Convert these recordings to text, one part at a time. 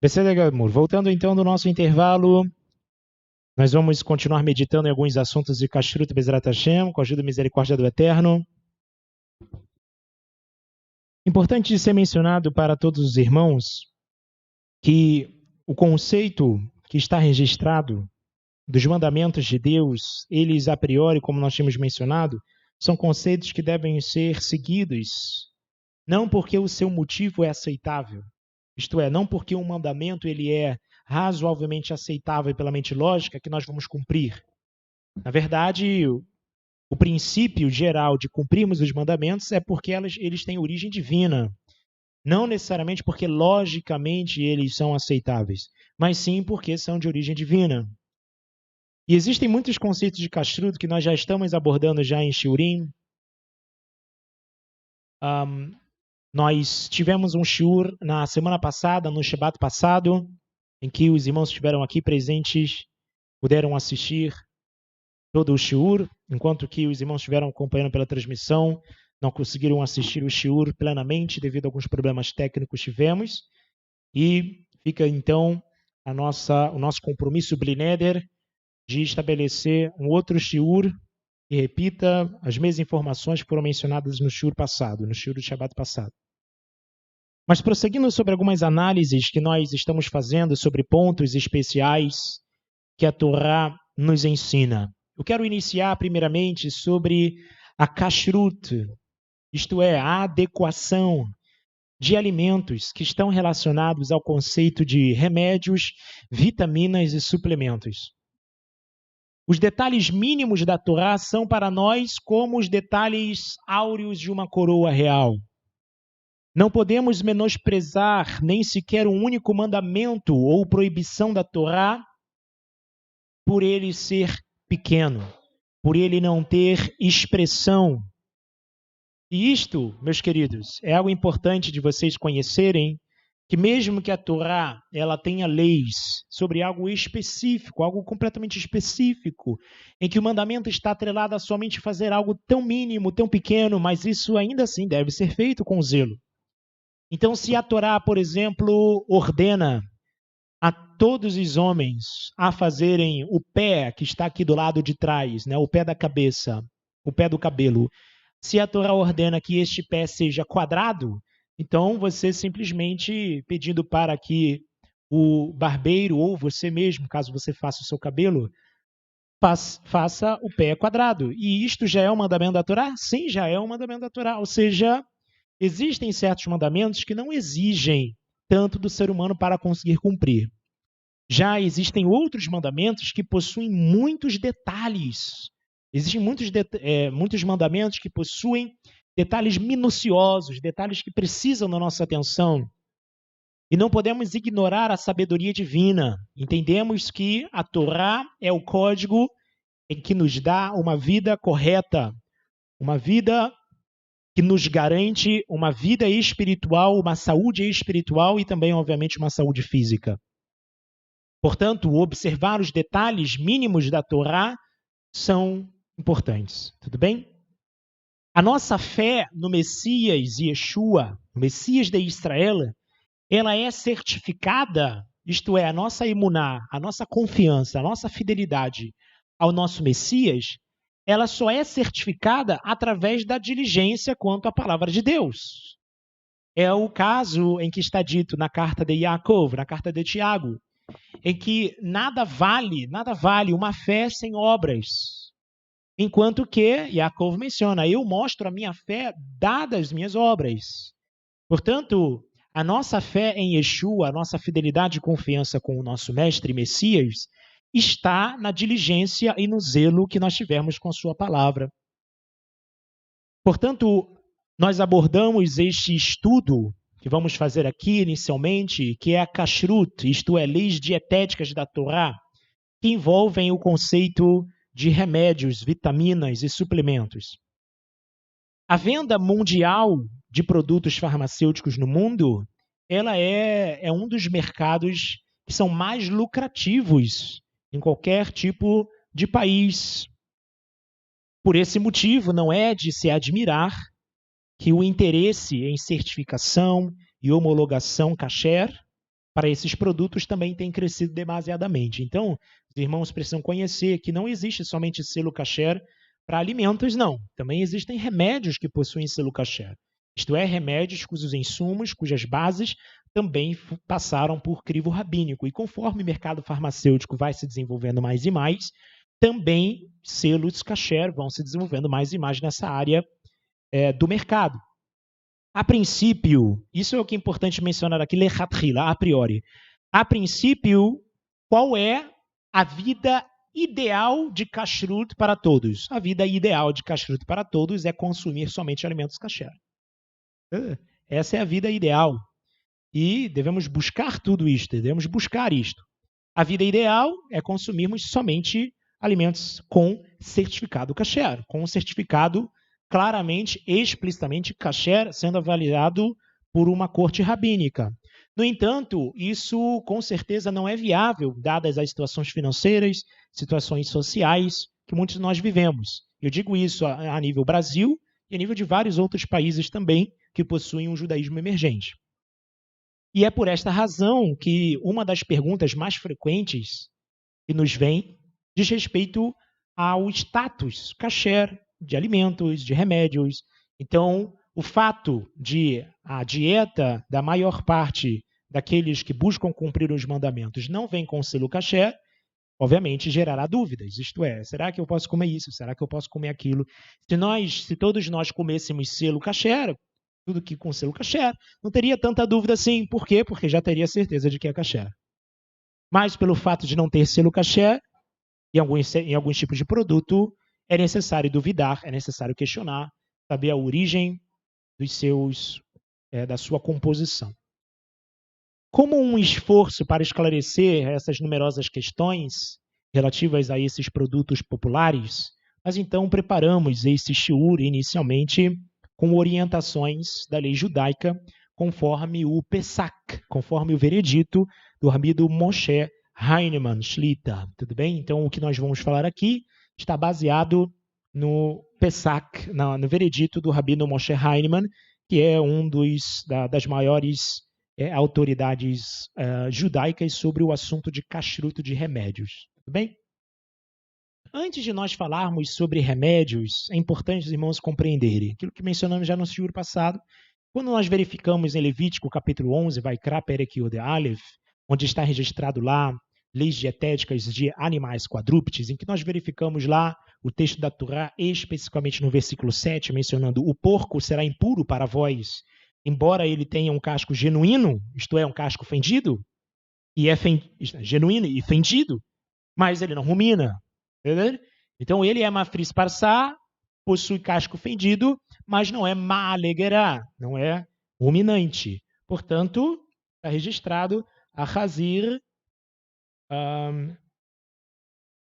Beseda Gamur. Voltando então do nosso intervalo, nós vamos continuar meditando em alguns assuntos de Kashrut Bezrat Hashem, com a ajuda e misericórdia do Eterno. Importante de ser mencionado para todos os irmãos que o conceito que está registrado dos mandamentos de Deus, eles a priori, como nós tínhamos mencionado, são conceitos que devem ser seguidos, não porque o seu motivo é aceitável, isto é, não porque um mandamento ele é razoavelmente aceitável pela mente lógica que nós vamos cumprir. Na verdade, o princípio geral de cumprirmos os mandamentos é porque eles têm origem divina. Não necessariamente porque logicamente eles são aceitáveis, mas sim porque são de origem divina. E existem muitos conceitos de Kashrut que nós já estamos abordando já em Shiurim. Nós tivemos um shiur na semana passada, no Shabbat passado, em que os irmãos estiveram aqui presentes, puderam assistir todo o shiur, enquanto que os irmãos estiveram acompanhando pela transmissão, não conseguiram assistir o shiur plenamente devido a alguns problemas técnicos que tivemos. E fica então o nosso compromisso Blineder de estabelecer um outro shiur e repita as mesmas informações que foram mencionadas no shiur passado, no shiur do Shabbat passado. Mas prosseguindo sobre algumas análises que nós estamos fazendo sobre pontos especiais que a Torá nos ensina. Eu quero iniciar primeiramente sobre a kashrut, isto é, a adequação de alimentos que estão relacionados ao conceito de remédios, vitaminas e suplementos. Os detalhes mínimos da Torá são para nós como os detalhes áureos de uma coroa real. Não podemos menosprezar nem sequer um único mandamento ou proibição da Torá por ele ser pequeno, por ele não ter expressão. E isto, meus queridos, é algo importante de vocês conhecerem, que mesmo que a Torá ela tenha leis sobre algo específico, algo completamente específico, em que o mandamento está atrelado a somente fazer algo tão mínimo, tão pequeno, mas isso ainda assim deve ser feito com zelo. Então, se a Torá, por exemplo, ordena a todos os homens a fazerem o pé que está aqui do lado de trás, né, o pé da cabeça, o pé do cabelo, se a Torá ordena que este pé seja quadrado, então você simplesmente pedindo para que o barbeiro ou você mesmo, caso você faça o seu cabelo, faça o pé quadrado. E isto já é um mandamento da Torá? Sim, já é um mandamento da Torá. Ou seja, existem certos mandamentos que não exigem tanto do ser humano para conseguir cumprir. Já existem outros mandamentos que possuem muitos detalhes. Existem muitos mandamentos que possuem detalhes minuciosos, detalhes que precisam da nossa atenção. E não podemos ignorar a sabedoria divina. Entendemos que a Torá é o código em que nos dá uma vida correta, uma vida que nos garante uma vida espiritual, uma saúde espiritual e também, obviamente, uma saúde física. Portanto, observar os detalhes mínimos da Torá são importantes. Tudo bem? A nossa fé no Messias Yeshua, o Messias de Israel, ela é certificada, isto é, a nossa emuná, a nossa confiança, a nossa fidelidade ao nosso Messias, ela só é certificada através da diligência quanto à palavra de Deus. É o caso em que está dito na carta de Yaakov, na carta de Tiago, em que nada vale uma fé sem obras. Enquanto que Yaakov menciona, eu mostro a minha fé dadas as minhas obras. Portanto, a nossa fé em Yeshua, a nossa fidelidade e confiança com o nosso mestre Messias, está na diligência e no zelo que nós tivermos com a sua palavra. Portanto, nós abordamos este estudo que vamos fazer aqui inicialmente, que é a Kashrut, isto é, leis dietéticas da Torá, que envolvem o conceito de remédios, vitaminas e suplementos. A venda mundial de produtos farmacêuticos no mundo, ela é um dos mercados que são mais lucrativos em qualquer tipo de país. Por esse motivo, não é de se admirar que o interesse em certificação e homologação kasher para esses produtos também tem crescido demasiadamente. Então, os irmãos precisam conhecer que não existe somente selo kasher para alimentos, não. Também existem remédios que possuem selo kasher. Isto é, remédios cujos insumos, cujas bases também passaram por crivo rabínico. E conforme o mercado farmacêutico vai se desenvolvendo mais e mais, também selos kasher vão se desenvolvendo mais e mais nessa área do mercado. A princípio, isso é o que é importante mencionar aqui, lechatchila, a priori. A princípio, qual é a vida ideal de kashrut para todos? A vida ideal de kashrut para todos é consumir somente alimentos kasher. Essa é a vida ideal. E devemos buscar tudo isto, devemos buscar isto. A vida ideal é consumirmos somente alimentos com certificado kasher, com um certificado claramente, explicitamente kasher, sendo avaliado por uma corte rabínica. No entanto, isso com certeza não é viável, dadas as situações financeiras, situações sociais que muitos de nós vivemos. Eu digo isso a nível Brasil e a nível de vários outros países também que possuem um judaísmo emergente. E é por esta razão que uma das perguntas mais frequentes que nos vem diz respeito ao status kasher de alimentos, de remédios. Então, o fato de a dieta da maior parte daqueles que buscam cumprir os mandamentos não vem com selo kasher, obviamente gerará dúvidas. Isto é, será que eu posso comer isso? Será que eu posso comer aquilo? Se todos nós comêssemos selo kasher, tudo que com selo kasher, não teria tanta dúvida assim. Por quê? Porque já teria certeza de que é kasher. Mas pelo fato de não ter selo kasher, em alguns tipos de produto, é necessário duvidar, é necessário questionar, saber a origem da sua composição. Como um esforço para esclarecer essas numerosas questões relativas a esses produtos populares, nós então preparamos esse shiur inicialmente com orientações da lei judaica, conforme o Pesach, conforme o veredito do Rabino Moshe Heinemann Shlita, tudo bem? Então, o que nós vamos falar aqui está baseado no Pesach, no veredito do Rabino Moshe Heinemann, que é das maiores autoridades judaicas sobre o assunto de kashrut de remédios, tudo bem? Antes de nós falarmos sobre remédios, é importante os irmãos compreenderem aquilo que mencionamos já no shiur passado. Quando nós verificamos em Levítico capítulo 11, Vaikra Perek Yod Aleph, onde está registrado lá leis dietéticas de animais quadrúpedes, em que nós verificamos lá o texto da Torá, especificamente no versículo 7, mencionando o porco será impuro para vós, embora ele tenha um casco genuíno, isto é, um casco fendido, e genuíno e fendido, mas ele não rumina. Entendeu? Então ele é mafris parsá, possui casco fendido, mas não é ma'alegerá, não é ruminante. Portanto, está registrado a Hazir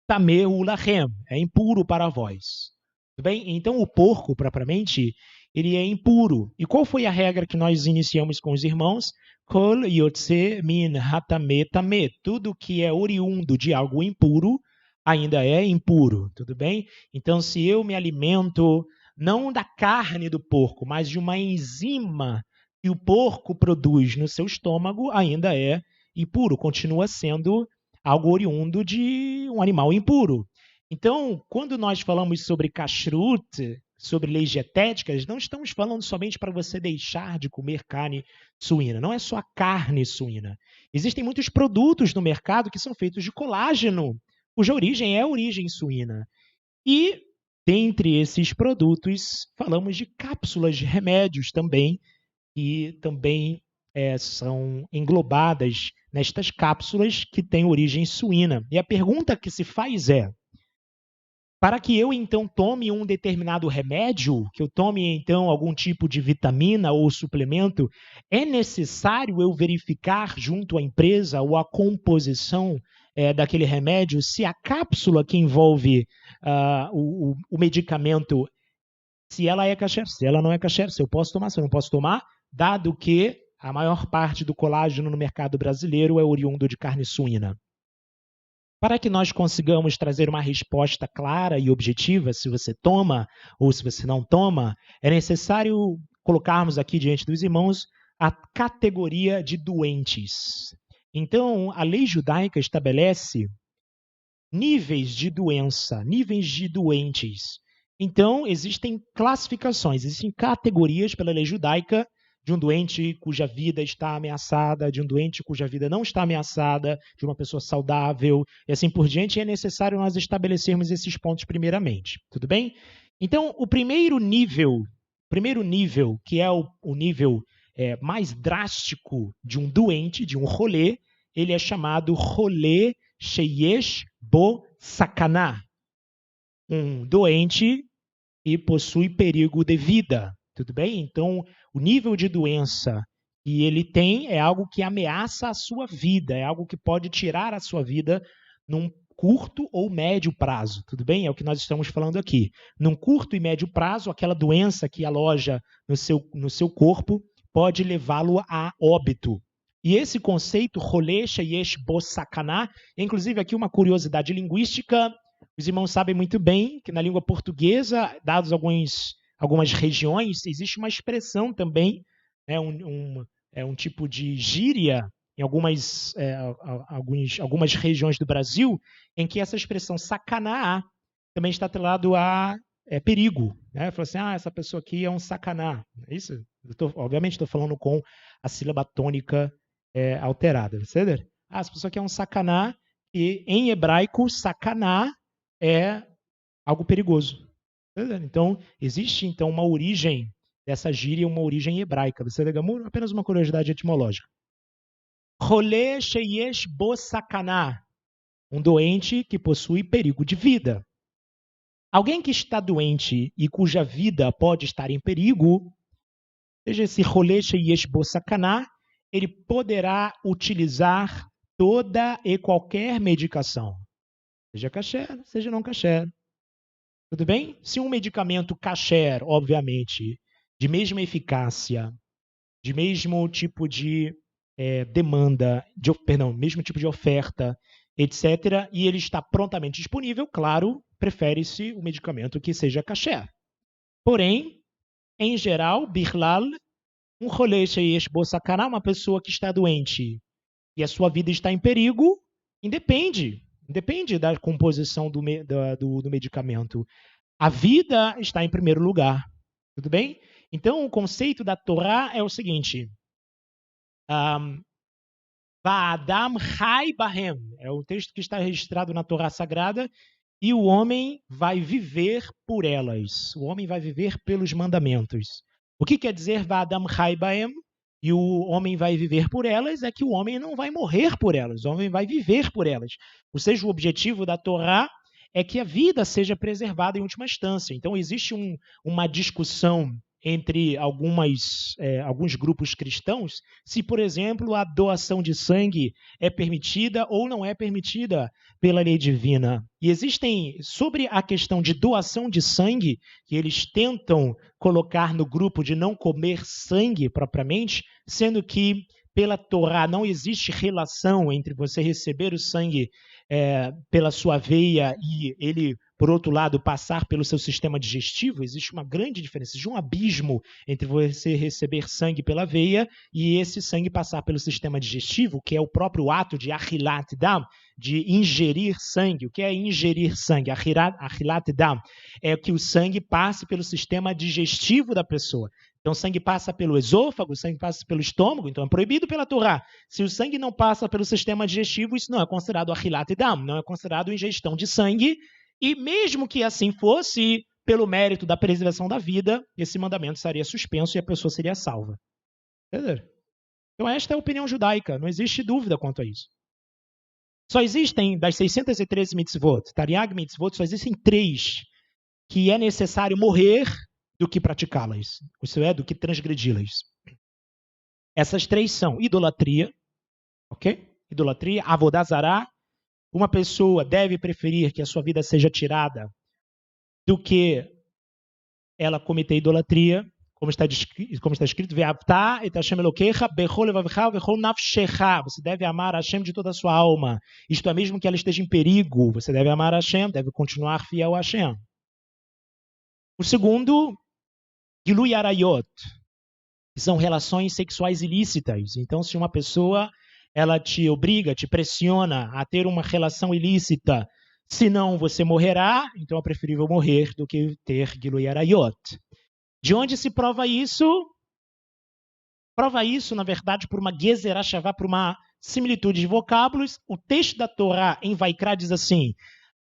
Tameu Lachem, é impuro para vós. Tudo bem? Então o porco, propriamente, ele é impuro. E qual foi a regra que nós iniciamos com os irmãos? Kol yotze min hatame tame. Tudo que é oriundo de algo impuro ainda é impuro, tudo bem? Então, se eu me alimento não da carne do porco, mas de uma enzima que o porco produz no seu estômago, ainda é impuro, continua sendo algo oriundo de um animal impuro. Então, quando nós falamos sobre kashrut, sobre leis dietéticas, não estamos falando somente para você deixar de comer carne suína. Não é só a carne suína. Existem muitos produtos no mercado que são feitos de colágeno, cuja origem é a origem suína. E, dentre esses produtos, falamos de cápsulas de remédios também, que também são englobadas nestas cápsulas que têm origem suína. E a pergunta que se faz é, para que eu, então, tome um determinado remédio, que eu tome, então, algum tipo de vitamina ou suplemento, é necessário eu verificar junto à empresa ou a composição daquele remédio, se a cápsula que envolve o medicamento, se ela é kasher, se ela não é kasher, se eu posso tomar, se eu não posso tomar, dado que a maior parte do colágeno no mercado brasileiro é oriundo de carne suína. Para que nós consigamos trazer uma resposta clara e objetiva, se você toma ou se você não toma, é necessário colocarmos aqui diante dos irmãos a categoria de doentes. Então, a lei judaica estabelece níveis de doença, níveis de doentes. Então, existem classificações, existem categorias pela lei judaica de um doente cuja vida está ameaçada, de um doente cuja vida não está ameaçada, de uma pessoa saudável, e assim por diante. E é necessário nós estabelecermos esses pontos primeiramente. Tudo bem? Então, o primeiro nível, que é o nível mais drástico de um doente, de um rolê, ele é chamado rolê sheyesh bo sakana, um doente que possui perigo de vida, tudo bem? Então, o nível de doença que ele tem é algo que ameaça a sua vida, é algo que pode tirar a sua vida num curto ou médio prazo, tudo bem? É o que nós estamos falando aqui. Num curto e médio prazo, aquela doença que aloja no seu corpo pode levá-lo a óbito. E esse conceito, rolê sheyesh bo sakana, inclusive aqui uma curiosidade linguística, os irmãos sabem muito bem que na língua portuguesa, dados algumas regiões, existe uma expressão também, um tipo de gíria em algumas regiões do Brasil, em que essa expressão sacaná também está atrelado a perigo. Né? Fala assim, essa pessoa aqui é um sacaná. É isso? Obviamente estou falando com a sílaba tônica alterada. Essa pessoa aqui é um sacaná, e em hebraico, sacaná é algo perigoso. Então, existe então uma origem dessa gíria, uma origem hebraica. Apenas uma curiosidade etimológica. Rolê sheyesh bo sakana, um doente que possui perigo de vida. Alguém que está doente e cuja vida pode estar em perigo, seja esse rolê sheyesh bo sakana, ele poderá utilizar toda e qualquer medicação, seja kasher, seja não kasher. Tudo bem? Se um medicamento kasher, obviamente, de mesma eficácia, de mesmo tipo de demanda, mesmo tipo de oferta, etc., e ele está prontamente disponível, claro, prefere-se o medicamento que seja kasher. Porém, em geral, birlal, um rolê sheyesh bo sakana, uma pessoa que está doente e a sua vida está em perigo, independe da composição do medicamento. A vida está em primeiro lugar, tudo bem? Então, o conceito da Torá é o seguinte, Va'adam chai bahem, é o texto que está registrado na Torá Sagrada, e o homem vai viver por elas, o homem vai viver pelos mandamentos. O que quer dizer Va'adam chai bahem? E o homem vai viver por elas, é que o homem não vai morrer por elas, o homem vai viver por elas. Ou seja, o objetivo da Torá é que a vida seja preservada em última instância. Então, existe uma discussão entre alguns grupos cristãos se, por exemplo, a doação de sangue é permitida ou não é permitida pela lei divina. E existem, sobre a questão de doação de sangue, que eles tentam colocar no grupo de não comer sangue propriamente, sendo que pela Torá não existe relação entre você receber o sangue pela sua veia e ele, por outro lado, passar pelo seu sistema digestivo. Existe uma grande diferença, existe um abismo entre você receber sangue pela veia e esse sangue passar pelo sistema digestivo, que é o próprio ato de achilat dam, de ingerir sangue. O que é ingerir sangue? Achilat dam é que o sangue passe pelo sistema digestivo da pessoa. Então, o sangue passa pelo esôfago, o sangue passa pelo estômago, então é proibido pela Torá. Se o sangue não passa pelo sistema digestivo, isso não é considerado achilat dam, não é considerado ingestão de sangue. E mesmo que assim fosse, pelo mérito da preservação da vida, esse mandamento estaria suspenso e a pessoa seria salva. Entendeu? Então, esta é a opinião judaica, não existe dúvida quanto a isso. Só existem, das 613 mitzvot, Tariag mitzvot, só existem 3 que é necessário morrer do que praticá-las, isso é, do que transgredi-las. Essas 3 são idolatria, ok? Idolatria, avodah zará. Uma pessoa deve preferir que a sua vida seja tirada do que ela cometer idolatria, como está escrito, Ve'avta et Hashem Elokecha bechol levavecha vechol nafshecha. Você deve amar a Hashem de toda a sua alma. Isto é, mesmo que ela esteja em perigo, você deve amar a Hashem, deve continuar fiel a Hashem. O segundo, Gilui Arayot, que são relações sexuais ilícitas. Então, se uma pessoa ela te obriga, te pressiona a ter uma relação ilícita, senão você morrerá, então é preferível morrer do que ter Gilui Arayot. De onde se prova isso? Prova isso, na verdade, por uma Gezerah Shavá, por uma similitude de vocábulos. O texto da Torá em Vaikra diz assim: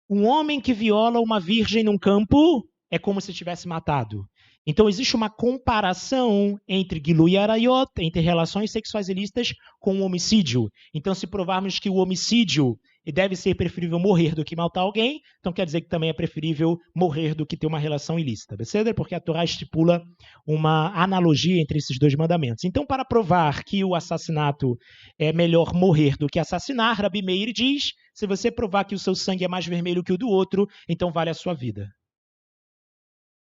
um homem que viola uma virgem num campo é como se tivesse matado. Então existe uma comparação entre Gilui Arayot, entre relações sexuais ilícitas, com o homicídio. Então, se provarmos que o homicídio deve ser preferível morrer do que matar alguém, então quer dizer que também é preferível morrer do que ter uma relação ilícita, percebe? Porque a Torá estipula uma analogia entre esses dois mandamentos. Então, para provar que o assassinato é melhor morrer do que assassinar, Rabi Meir diz: se você provar que o seu sangue é mais vermelho que o do outro, então vale a sua vida.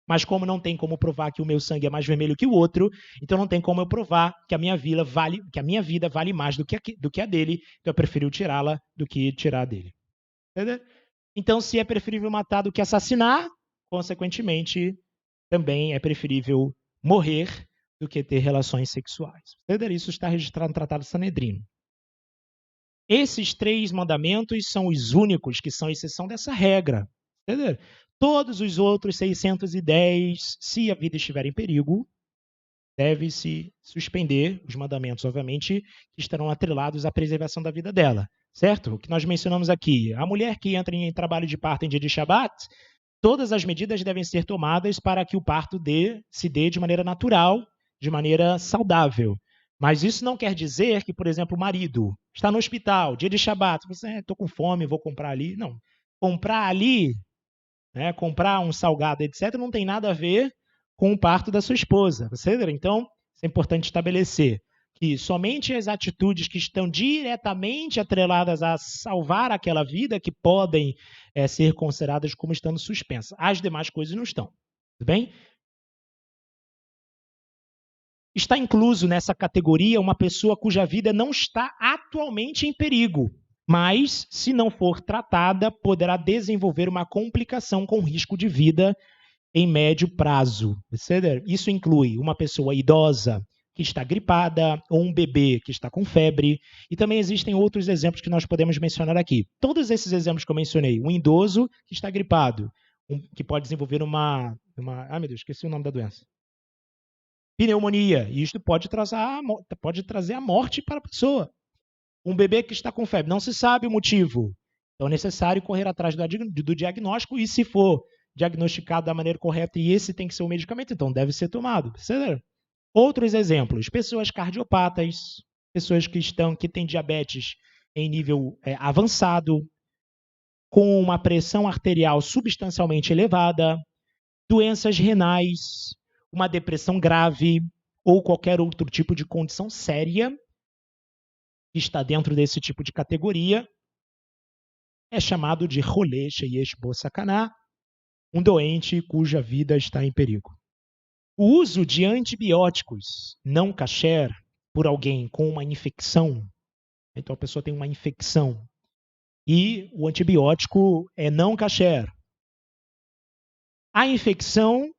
Mas como não tem como provar que o meu sangue é mais vermelho que o outro, então não tem como eu provar que a minha vida vale mais do que a dele, então eu prefiro tirá-la do que tirar a dele. Entendeu? Então, se é preferível matar do que assassinar, consequentemente, também é preferível morrer do que ter relações sexuais. Entendeu? Isso está registrado no Tratado de Sanedrino. Esses 3 mandamentos são os únicos que são exceção dessa regra. Entendeu? Todos os outros 610, se a vida estiver em perigo, deve-se suspender os mandamentos, obviamente, que estarão atrelados à preservação da vida dela, certo? O que nós mencionamos aqui, a mulher que entra em trabalho de parto em dia de Shabat, todas as medidas devem ser tomadas para que o parto se dê de maneira natural, de maneira saudável. Mas isso não quer dizer que, por exemplo, o marido está no hospital, dia de Shabat, você, estou com fome, vou comprar ali. Não, comprar ali, comprar um salgado, etc., não tem nada a ver com o parto da sua esposa. Então, é importante estabelecer que somente as atitudes que estão diretamente atreladas a salvar aquela vida que podem ser consideradas como estando suspensas. As demais coisas não estão. Tudo bem? Está incluso nessa categoria uma pessoa cuja vida não está atualmente em perigo, mas, se não for tratada, poderá desenvolver uma complicação com risco de vida em médio prazo. Isso inclui uma pessoa idosa que está gripada ou um bebê que está com febre. E também existem outros exemplos que nós podemos mencionar aqui. Todos esses exemplos que eu mencionei, um idoso que está gripado, que pode desenvolver uma... Ai, meu Deus, esqueci o nome da doença. Pneumonia. E isto pode trazer a morte para a pessoa. Um bebê que está com febre, não se sabe o motivo. Então é necessário correr atrás do diagnóstico e, se for diagnosticado da maneira correta e esse tem que ser o medicamento, então deve ser tomado. Perceberam? Outros exemplos, pessoas cardiopatas, pessoas que têm diabetes em nível avançado, com uma pressão arterial substancialmente elevada, doenças renais, uma depressão grave ou qualquer outro tipo de condição séria que está dentro desse tipo de categoria, é chamado de Rolê Sheyesh Bo Sakaná, um doente cuja vida está em perigo. O uso de antibióticos não kasher por alguém com uma infecção, então a pessoa tem uma infecção, e o antibiótico é não kasher. A infecção,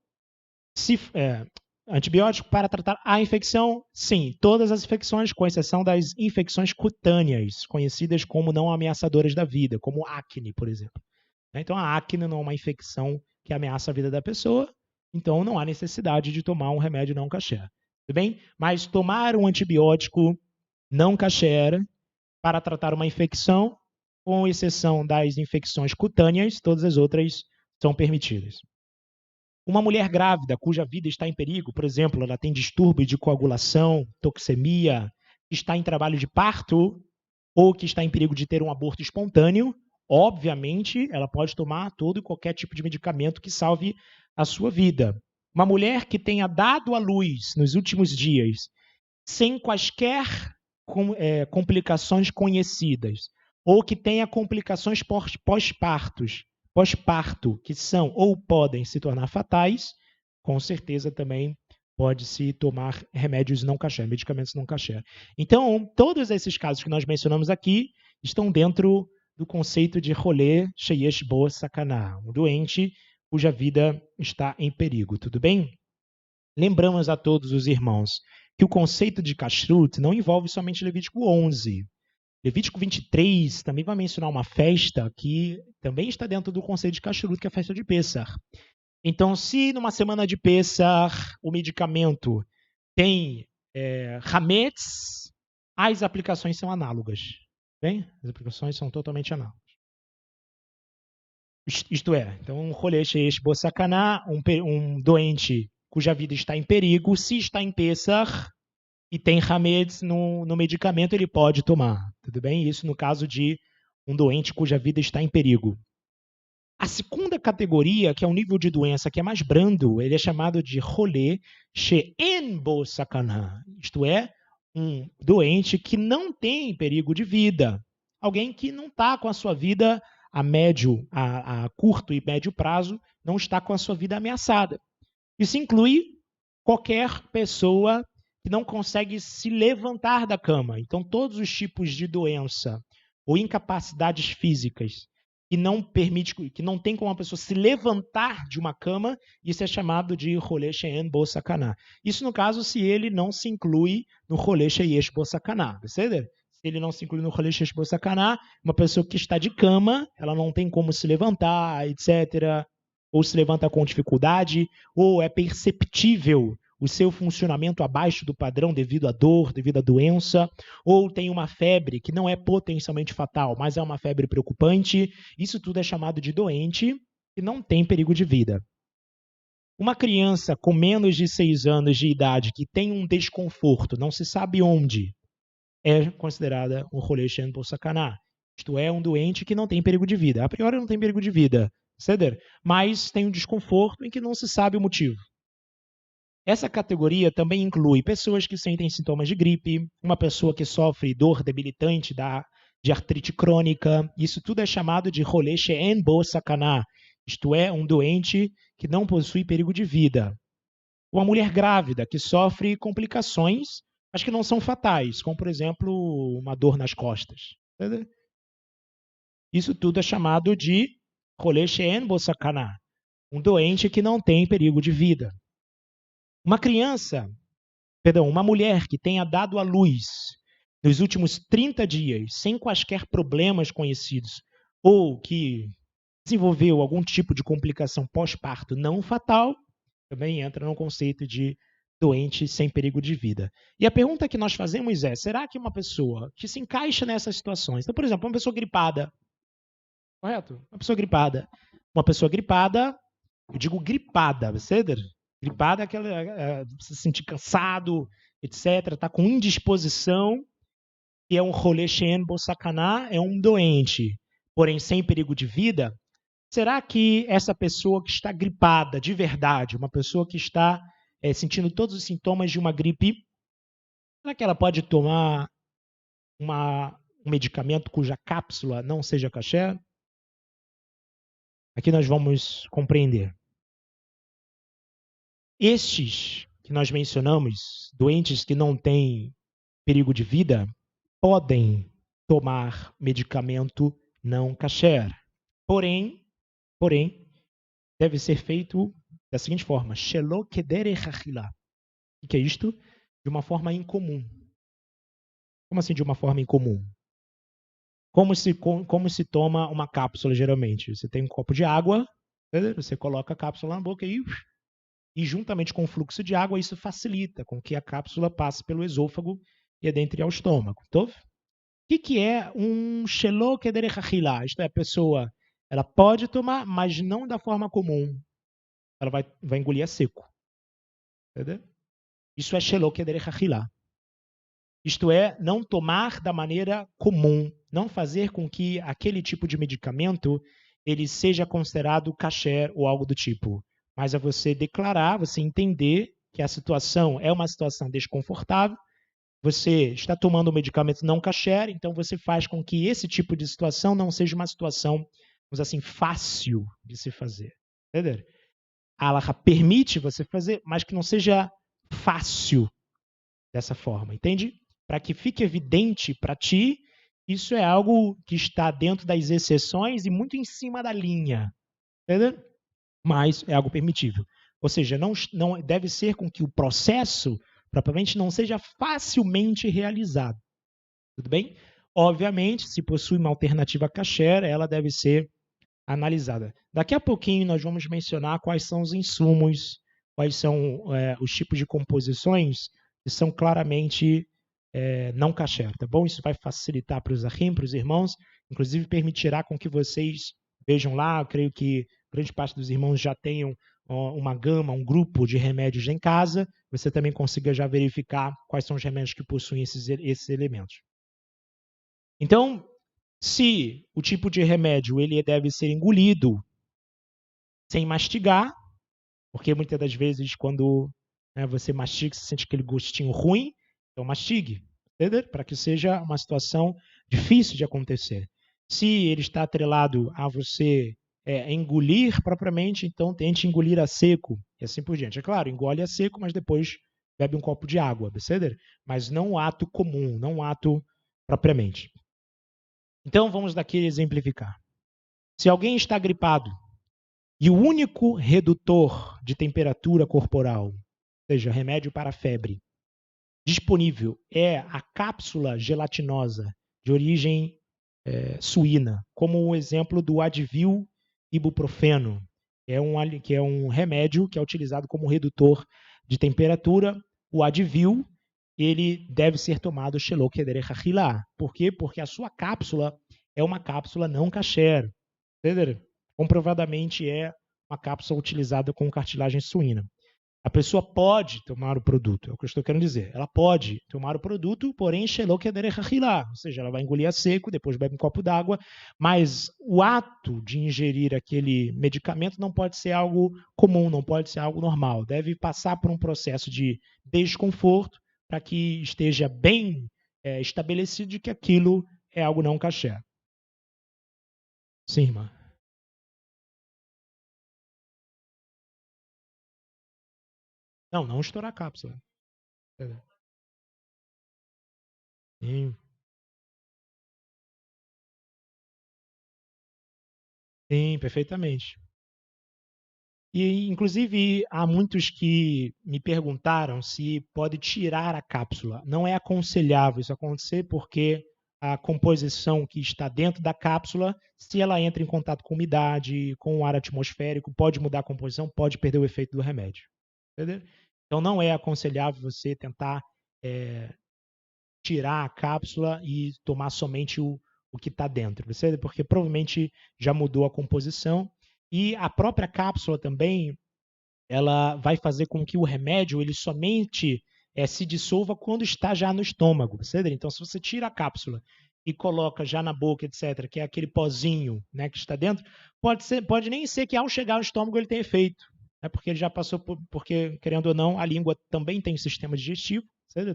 antibiótico para tratar a infecção, sim, todas as infecções, com exceção das infecções cutâneas, conhecidas como não ameaçadoras da vida, como acne, por exemplo. Então, a acne não é uma infecção que ameaça a vida da pessoa, então não há necessidade de tomar um remédio não kasher. Tudo bem? Mas tomar um antibiótico não kasher para tratar uma infecção, com exceção das infecções cutâneas, todas as outras são permitidas. Uma mulher grávida cuja vida está em perigo, por exemplo, ela tem distúrbio de coagulação, toxemia, está em trabalho de parto ou que está em perigo de ter um aborto espontâneo, obviamente, ela pode tomar todo e qualquer tipo de medicamento que salve a sua vida. Uma mulher que tenha dado à luz nos últimos dias, sem quaisquer complicações conhecidas, ou que tenha complicações pós-parto, que são ou podem se tornar fatais, com certeza também pode-se tomar remédios não kasher, medicamentos não kasher. Então, todos esses casos que nós mencionamos aqui estão dentro do conceito de Rolê Sheyesh Bo Sakaná, um doente cuja vida está em perigo, tudo bem? Lembramos a todos os irmãos que o conceito de kashrut não envolve somente Levítico 11. Levítico 23 também vai mencionar uma festa que também está dentro do conceito de Kashrut, que é a festa de Pessah. Então, se numa semana de Pessah o medicamento tem Hametz, as aplicações são análogas. Bem? As aplicações são totalmente análogas. Isto é, então um rolê sheish bo sakaná, um doente cuja vida está em perigo, se está em Pessah e tem Hametz no medicamento, ele pode tomar. Tudo bem? Isso no caso de um doente cuja vida está em perigo. A segunda categoria, que é um nível de doença que é mais brando, ele é chamado de rolê she'en bo sakaná. Isto é, um doente que não tem perigo de vida. Alguém que não está com a sua vida a curto e médio prazo, não está com a sua vida ameaçada. Isso inclui qualquer pessoa que não consegue se levantar da cama. Então, todos os tipos de doença ou incapacidades físicas que não tem como a pessoa se levantar de uma cama, isso é chamado de rolê she'en bo sakaná. Isso no caso se ele não se inclui no rolê she'yesh bo sakaná, certo? Se ele não se inclui no rolê she'yesh bo sakaná, uma pessoa que está de cama, ela não tem como se levantar, etc., ou se levanta com dificuldade, ou é perceptível o seu funcionamento abaixo do padrão devido à dor, devido à doença, ou tem uma febre que não é potencialmente fatal, mas é uma febre preocupante, isso tudo é chamado de doente e não tem perigo de vida. Uma criança com menos de 6 anos de idade que tem um desconforto, não se sabe onde, é considerada um rolê she'en bo sakaná. Isto é, um doente que não tem perigo de vida. A priori não tem perigo de vida, certo? Mas tem um desconforto em que não se sabe o motivo. Essa categoria também inclui pessoas que sentem sintomas de gripe, uma pessoa que sofre dor debilitante de artrite crônica. Isso tudo é chamado de rolê she'en bo sakaná. Isto é, um doente que não possui perigo de vida. Uma mulher grávida que sofre complicações, mas que não são fatais, como, por exemplo, uma dor nas costas. Isso tudo é chamado de rolê she'en bo sakaná. Um doente que não tem perigo de vida. Uma mulher que tenha dado à luz nos últimos 30 dias, sem quaisquer problemas conhecidos, ou que desenvolveu algum tipo de complicação pós-parto não fatal, também entra no conceito de doente sem perigo de vida. E a pergunta que nós fazemos é, será que uma pessoa que se encaixa nessas situações, então, por exemplo, uma pessoa gripada, correto? Uma pessoa gripada, eu digo gripada, certo? Gripada é aquela se sentir cansado, etc. Está com indisposição, que é um rolê she'en bo sakaná, é um doente, porém sem perigo de vida. Será que essa pessoa que está gripada de verdade, uma pessoa que está sentindo todos os sintomas de uma gripe, será que ela pode tomar um medicamento cuja cápsula não seja kasher? Aqui nós vamos compreender. Estes que nós mencionamos, doentes que não têm perigo de vida, podem tomar medicamento não kasher. Porém, deve ser feito da seguinte forma: shelo kederech achila. O que é isto? De uma forma incomum. Como assim de uma forma incomum? Como se toma uma cápsula, geralmente? Você tem um copo de água, você coloca a cápsula na boca e juntamente com o fluxo de água, isso facilita com que a cápsula passe pelo esôfago e adentre ao estômago. Então, o que é um shelo kederech achila? Isto é, a pessoa ela pode tomar, mas não da forma comum. Ela vai engolir a seco. Entendeu? Isso é shelo kederech achila. Isto é, não tomar da maneira comum, não fazer com que aquele tipo de medicamento ele seja considerado kasher ou algo do tipo. Mas é você declarar, você entender que a situação é uma situação desconfortável, você está tomando um medicamento não kasher, então você faz com que esse tipo de situação não seja uma situação, vamos assim, fácil de se fazer. Entendeu? A halakha permite você fazer, mas que não seja fácil dessa forma, entende? Para que fique evidente para ti, isso é algo que está dentro das exceções e muito em cima da linha, entendeu? Mas é algo permitível. Ou seja, não deve ser com que o processo propriamente não seja facilmente realizado. Tudo bem? Obviamente, se possui uma alternativa kasher, ela deve ser analisada. Daqui a pouquinho nós vamos mencionar quais são os insumos, quais são os tipos de composições que são claramente não kasher, tá bom? Isso vai facilitar para os ahim, para os irmãos, inclusive permitirá com que vocês vejam lá, eu creio que grande parte dos irmãos já tenham uma gama, um grupo de remédios em casa, você também consiga já verificar quais são os remédios que possuem esses elementos. Então, se o tipo de remédio ele deve ser engolido sem mastigar, porque muitas das vezes quando você mastiga, você sente aquele gostinho ruim, então mastigue, entendeu? Para que seja uma situação difícil de acontecer. Se ele está atrelado a você engolir propriamente, então tente engolir a seco e assim por diante. É claro, engole a seco, mas depois bebe um copo de água, entendeu? Mas não o ato comum, não o ato propriamente. Então vamos daqui exemplificar. Se alguém está gripado e o único redutor de temperatura corporal, ou seja, remédio para febre, disponível é a cápsula gelatinosa de origem suína, como o exemplo do Advil ibuprofeno, que é um remédio que é utilizado como redutor de temperatura. O Advil ele deve ser tomado shelo kederech achilá. Por quê? Porque a sua cápsula é uma cápsula não kasher. Entendeu? Comprovadamente é uma cápsula utilizada com cartilagem suína. A pessoa pode tomar o produto, é o que eu estou querendo dizer. Ela pode tomar o produto, porém shelo kederech achilá, ou seja, ela vai engolir a seco, depois bebe um copo d'água, mas o ato de ingerir aquele medicamento não pode ser algo comum, não pode ser algo normal. Deve passar por um processo de desconforto para que esteja bem estabelecido de que aquilo é algo não kasher. Sim, irmã. Não estourar a cápsula. Sim, sim, perfeitamente. E, inclusive, há muitos que me perguntaram se pode tirar a cápsula. Não é aconselhável isso acontecer porque a composição que está dentro da cápsula, se ela entra em contato com umidade, com o ar atmosférico, pode mudar a composição, pode perder o efeito do remédio. Entendeu? Então, não é aconselhável você tentar tirar a cápsula e tomar somente o que está dentro, porque provavelmente já mudou a composição. E a própria cápsula também, ela vai fazer com que o remédio ele somente se dissolva quando está já no estômago. Então, se você tira a cápsula e coloca já na boca, etc., que é aquele pozinho que está dentro, pode nem ser que ao chegar ao estômago ele tenha efeito, porque ele já passou porque, querendo ou não, a língua também tem um sistema digestivo,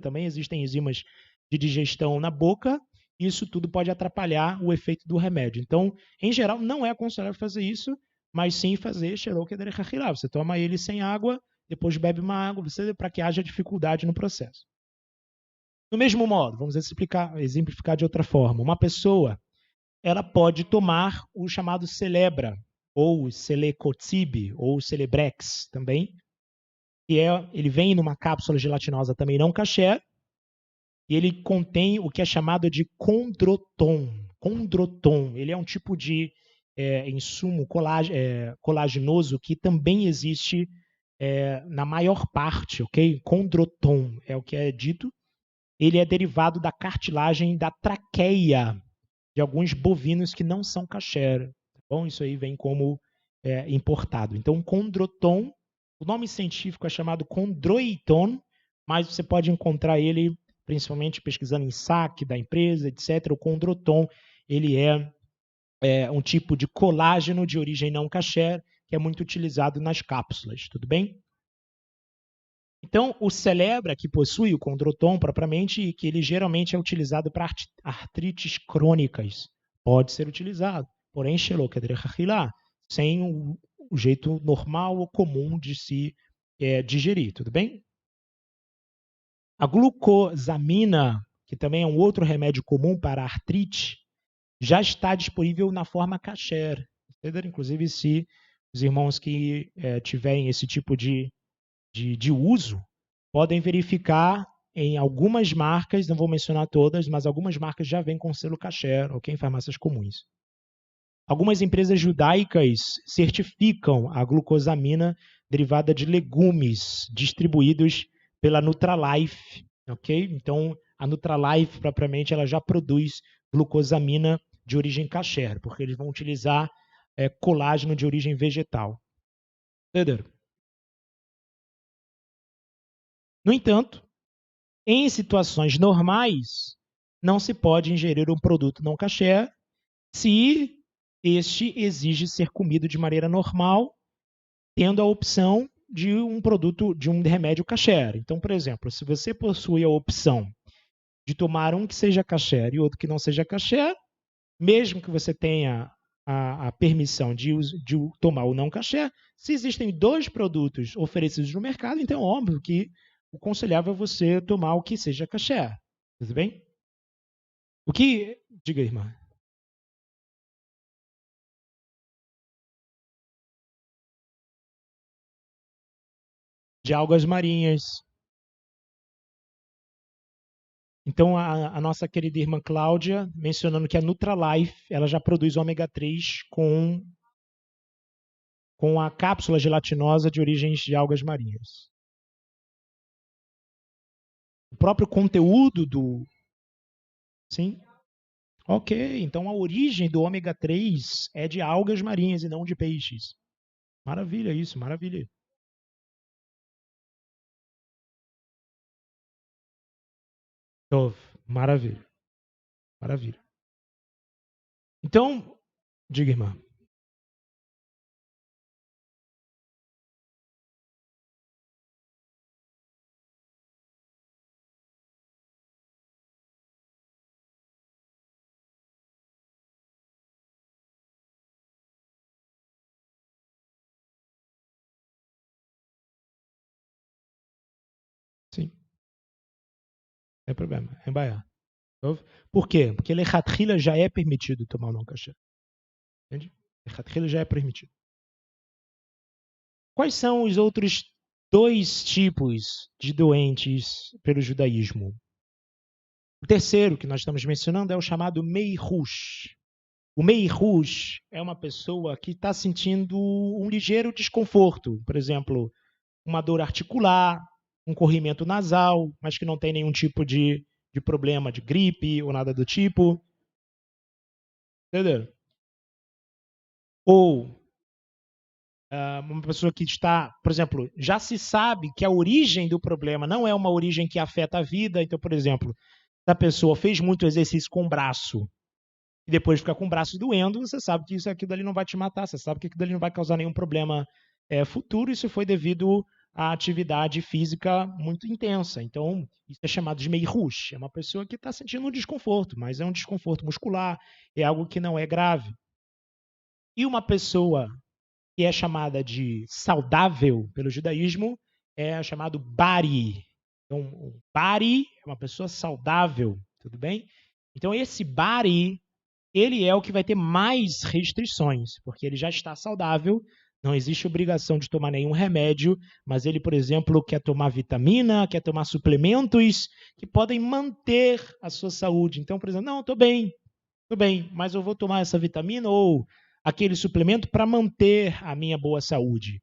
também existem enzimas de digestão na boca, isso tudo pode atrapalhar o efeito do remédio. Então, em geral, não é aconselhável fazer isso, mas sim fazer shelo kederech achilá. Você toma ele sem água, depois bebe uma água, para que haja dificuldade no processo. Do mesmo modo, vamos exemplificar de outra forma. Uma pessoa ela pode tomar o chamado Celebra, ou Celecoxib, ou Celebrex também, que ele vem numa cápsula gelatinosa também não kasher, e ele contém o que é chamado de condroton. Condroton, ele é um tipo de insumo colaginoso que também existe na maior parte, ok? Condroton é o que é dito. Ele é derivado da cartilagem da traqueia de alguns bovinos que não são kasher. Tá bom? Isso aí vem como importado. Então, condroton, o nome científico é chamado condroiton, mas você pode encontrar ele principalmente pesquisando em saque da empresa, etc. O condroton, ele é um tipo de colágeno de origem não kasher, que é muito utilizado nas cápsulas, tudo bem? Então, o Celebra, que possui o condroton propriamente, e que ele geralmente é utilizado para artrites crônicas, pode ser utilizado, porém, shelo kederech achilá, sem o jeito normal ou comum de se digerir, tudo bem? A glucosamina, que também é um outro remédio comum para artrite, já está disponível na forma kasher. Inclusive, se os irmãos que tiverem esse tipo de uso, podem verificar em algumas marcas, não vou mencionar todas, mas algumas marcas já vêm com selo kasher, ok? Em farmácias comuns. Algumas empresas judaicas certificam a glucosamina derivada de legumes distribuídos pela Nutralife, ok? Então, a Nutralife, propriamente, ela já produz glucosamina de origem kasher, porque eles vão utilizar colágeno de origem vegetal. Entenderam? No entanto, em situações normais, não se pode ingerir um produto não kasher se este exige ser comido de maneira normal, tendo a opção de um produto, de um remédio kasher. Então, por exemplo, se você possui a opção de tomar um que seja kasher e outro que não seja kasher, mesmo que você tenha a permissão de tomar o não kasher, se existem 2 produtos oferecidos no mercado, então é óbvio que o aconselhável é você tomar o que seja kasher. Tudo bem? O que... Diga, irmã. De algas marinhas. Então, a nossa querida irmã Cláudia, mencionando que a Nutralife, ela já produz ômega 3 com a cápsula gelatinosa de origens de algas marinhas. O próprio conteúdo do... Sim? Ok, então a origem do ômega 3 é de algas marinhas e não de peixes. Maravilha isso, maravilha. Oh, maravilha, maravilha. Então, diga, irmã. Sim, não tem problema, é baiá. Por quê? Porque lechatchila já é permitido tomar o não kasher. Entende? Lechatchila já é permitido. Quais são os outros 2 tipos de doentes pelo judaísmo? O terceiro que nós estamos mencionando é o chamado Meihush. O Meihush é uma pessoa que está sentindo um ligeiro desconforto, por exemplo, uma dor articular, um corrimento nasal, mas que não tem nenhum tipo de problema de gripe ou nada do tipo. Entendeu? Ou uma pessoa que está, por exemplo, já se sabe que a origem do problema não é uma origem que afeta a vida. Então, por exemplo, se a pessoa fez muito exercício com o braço e depois fica com o braço doendo, você sabe que aquilo ali não vai te matar, você sabe que aquilo ali não vai causar nenhum problema futuro. Isso foi devido à atividade física muito intensa. Então, isso é chamado de meihush. É uma pessoa que está sentindo um desconforto, mas é um desconforto muscular, é algo que não é grave. E uma pessoa que é chamada de saudável pelo judaísmo é chamado bari. Então, o bari é uma pessoa saudável, tudo bem? Então, esse bari, ele é o que vai ter mais restrições, porque ele já está saudável, não existe obrigação de tomar nenhum remédio, mas ele, por exemplo, quer tomar vitamina, quer tomar suplementos que podem manter a sua saúde. Então, por exemplo, não, estou bem, mas eu vou tomar essa vitamina ou aquele suplemento para manter a minha boa saúde.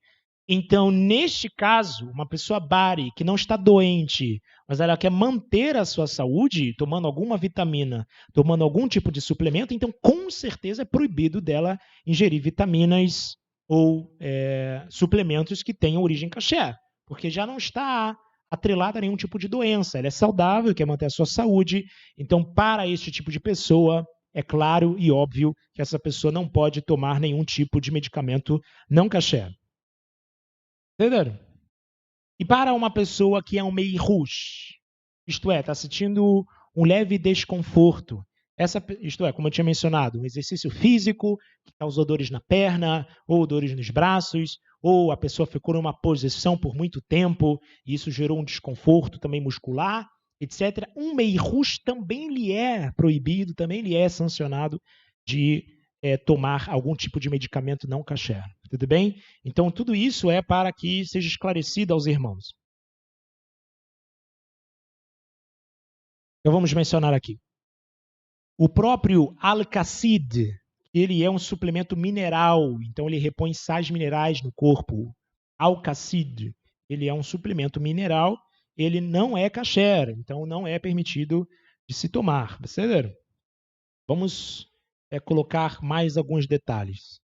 Então, neste caso, uma pessoa bari, que não está doente, mas ela quer manter a sua saúde, tomando alguma vitamina, tomando algum tipo de suplemento, então, com certeza, é proibido dela ingerir vitaminas ou suplementos que tenham origem kasher, porque já não está atrelada a nenhum tipo de doença. Ela é saudável, quer manter a sua saúde. Então, para este tipo de pessoa, é claro e óbvio que essa pessoa não pode tomar nenhum tipo de medicamento não kasher. Entenderam? E para uma pessoa que é um meihush, isto é, está sentindo um leve desconforto, isto é, como eu tinha mencionado, um exercício físico que causou dores na perna, ou dores nos braços, ou a pessoa ficou numa posição por muito tempo e isso gerou um desconforto também muscular, etc. Um meihush também lhe é proibido, também lhe é sancionado de tomar algum tipo de medicamento não kasher. Tudo bem? Então, tudo isso é para que seja esclarecido aos irmãos. Então vamos mencionar aqui. O próprio Alcacid, ele é um suplemento mineral, então ele repõe sais minerais no corpo. Alcacid, ele é um suplemento mineral, ele não é kasher, então não é permitido de se tomar, perceberam? Vamos colocar mais alguns detalhes.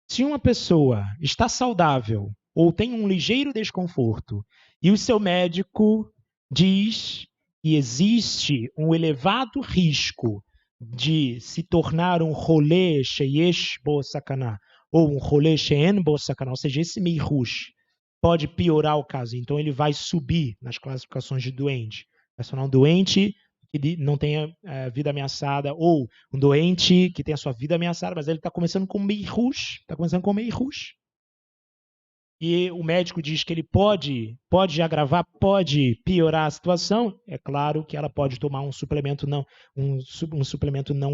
Se uma pessoa está saudável ou tem um ligeiro desconforto e o seu médico diz que existe um elevado risco de se tornar um rolê sheyesh bo sakana ou um rolê she'en bo sakana, ou seja, esse meirush pode piorar o caso, então ele vai subir nas classificações de doente. Vai se tornar um doente que não tenha vida ameaçada, ou um doente que tenha sua vida ameaçada, mas ele está começando com meirush, e o médico diz que ele pode agravar, pode piorar a situação, é claro que ela pode tomar um suplemento não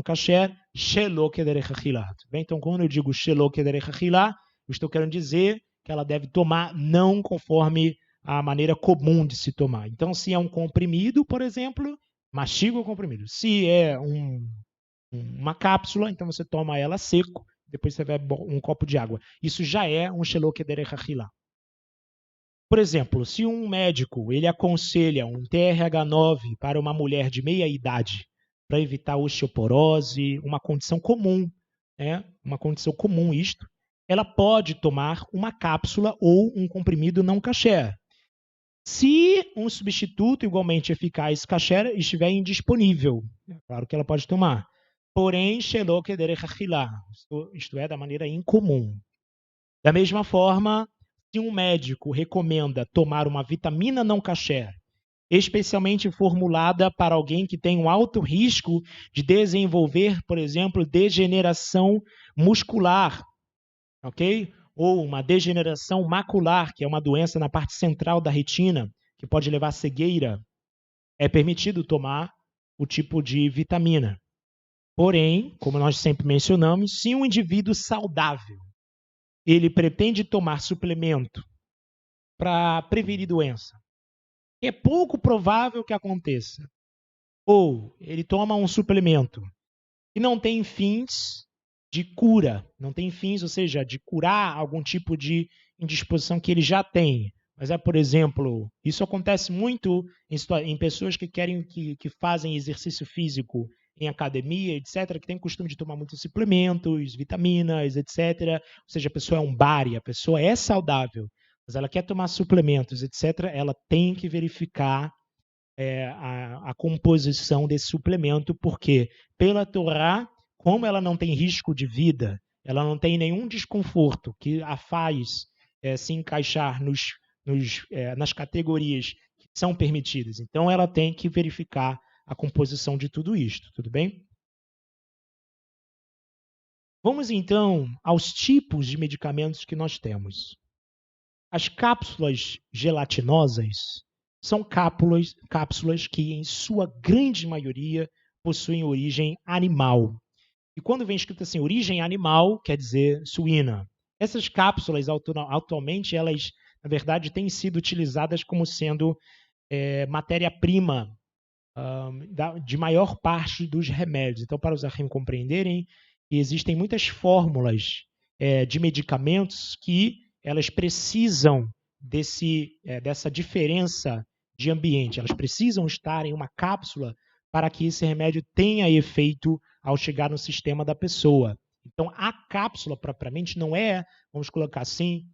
kasher, shelo kederech achila. Então, quando eu digo shelo kederech achila, eu estou querendo dizer que ela deve tomar não conforme a maneira comum de se tomar. Então, se é um comprimido, por exemplo, mastiga o comprimido. Se é uma cápsula, então você toma ela seco, depois você bebe um copo de água. Isso já é um shelo kederech achila. Por exemplo, se um médico ele aconselha um TRH9 para uma mulher de meia idade para evitar osteoporose, uma condição comum, uma condição comum isto, ela pode tomar uma cápsula ou um comprimido não kasher. Se um substituto igualmente eficaz kasher estiver indisponível, é claro que ela pode tomar. Porém, shelo kederech achila, isto é, da maneira incomum. Da mesma forma, se um médico recomenda tomar uma vitamina não kasher, especialmente formulada para alguém que tem um alto risco de desenvolver, por exemplo, degeneração muscular, ok? Ou uma degeneração macular, que é uma doença na parte central da retina, que pode levar à cegueira, é permitido tomar o tipo de vitamina. Porém, como nós sempre mencionamos, se um indivíduo saudável ele pretende tomar suplemento para prevenir doença, é pouco provável que aconteça. Ou ele toma um suplemento que não tem fins de cura, não tem fins, ou seja, de curar algum tipo de indisposição que ele já tem. Mas por exemplo, isso acontece muito em pessoas que fazem exercício físico em academia, etc., que tem costume de tomar muitos suplementos, vitaminas, etc. Ou seja, a pessoa é um bari, a pessoa é saudável, mas ela quer tomar suplementos, etc., ela tem que verificar a composição desse suplemento, porque pela Torá, como ela não tem risco de vida, ela não tem nenhum desconforto que a faz se encaixar nas categorias que são permitidas. Então, ela tem que verificar a composição de tudo isto, tudo bem? Vamos, então, aos tipos de medicamentos que nós temos. As cápsulas gelatinosas são cápsulas que, em sua grande maioria, possuem origem animal. E quando vem escrito assim, origem animal, quer dizer suína. Essas cápsulas, atualmente, elas, na verdade, têm sido utilizadas como sendo matéria-prima de maior parte dos remédios. Então, para os Ahim compreenderem, existem muitas fórmulas de medicamentos que elas precisam dessa diferença de ambiente. Elas precisam estar em uma cápsula para que esse remédio tenha efeito ao chegar no sistema da pessoa. Então, a cápsula, propriamente, não é, vamos colocar assim,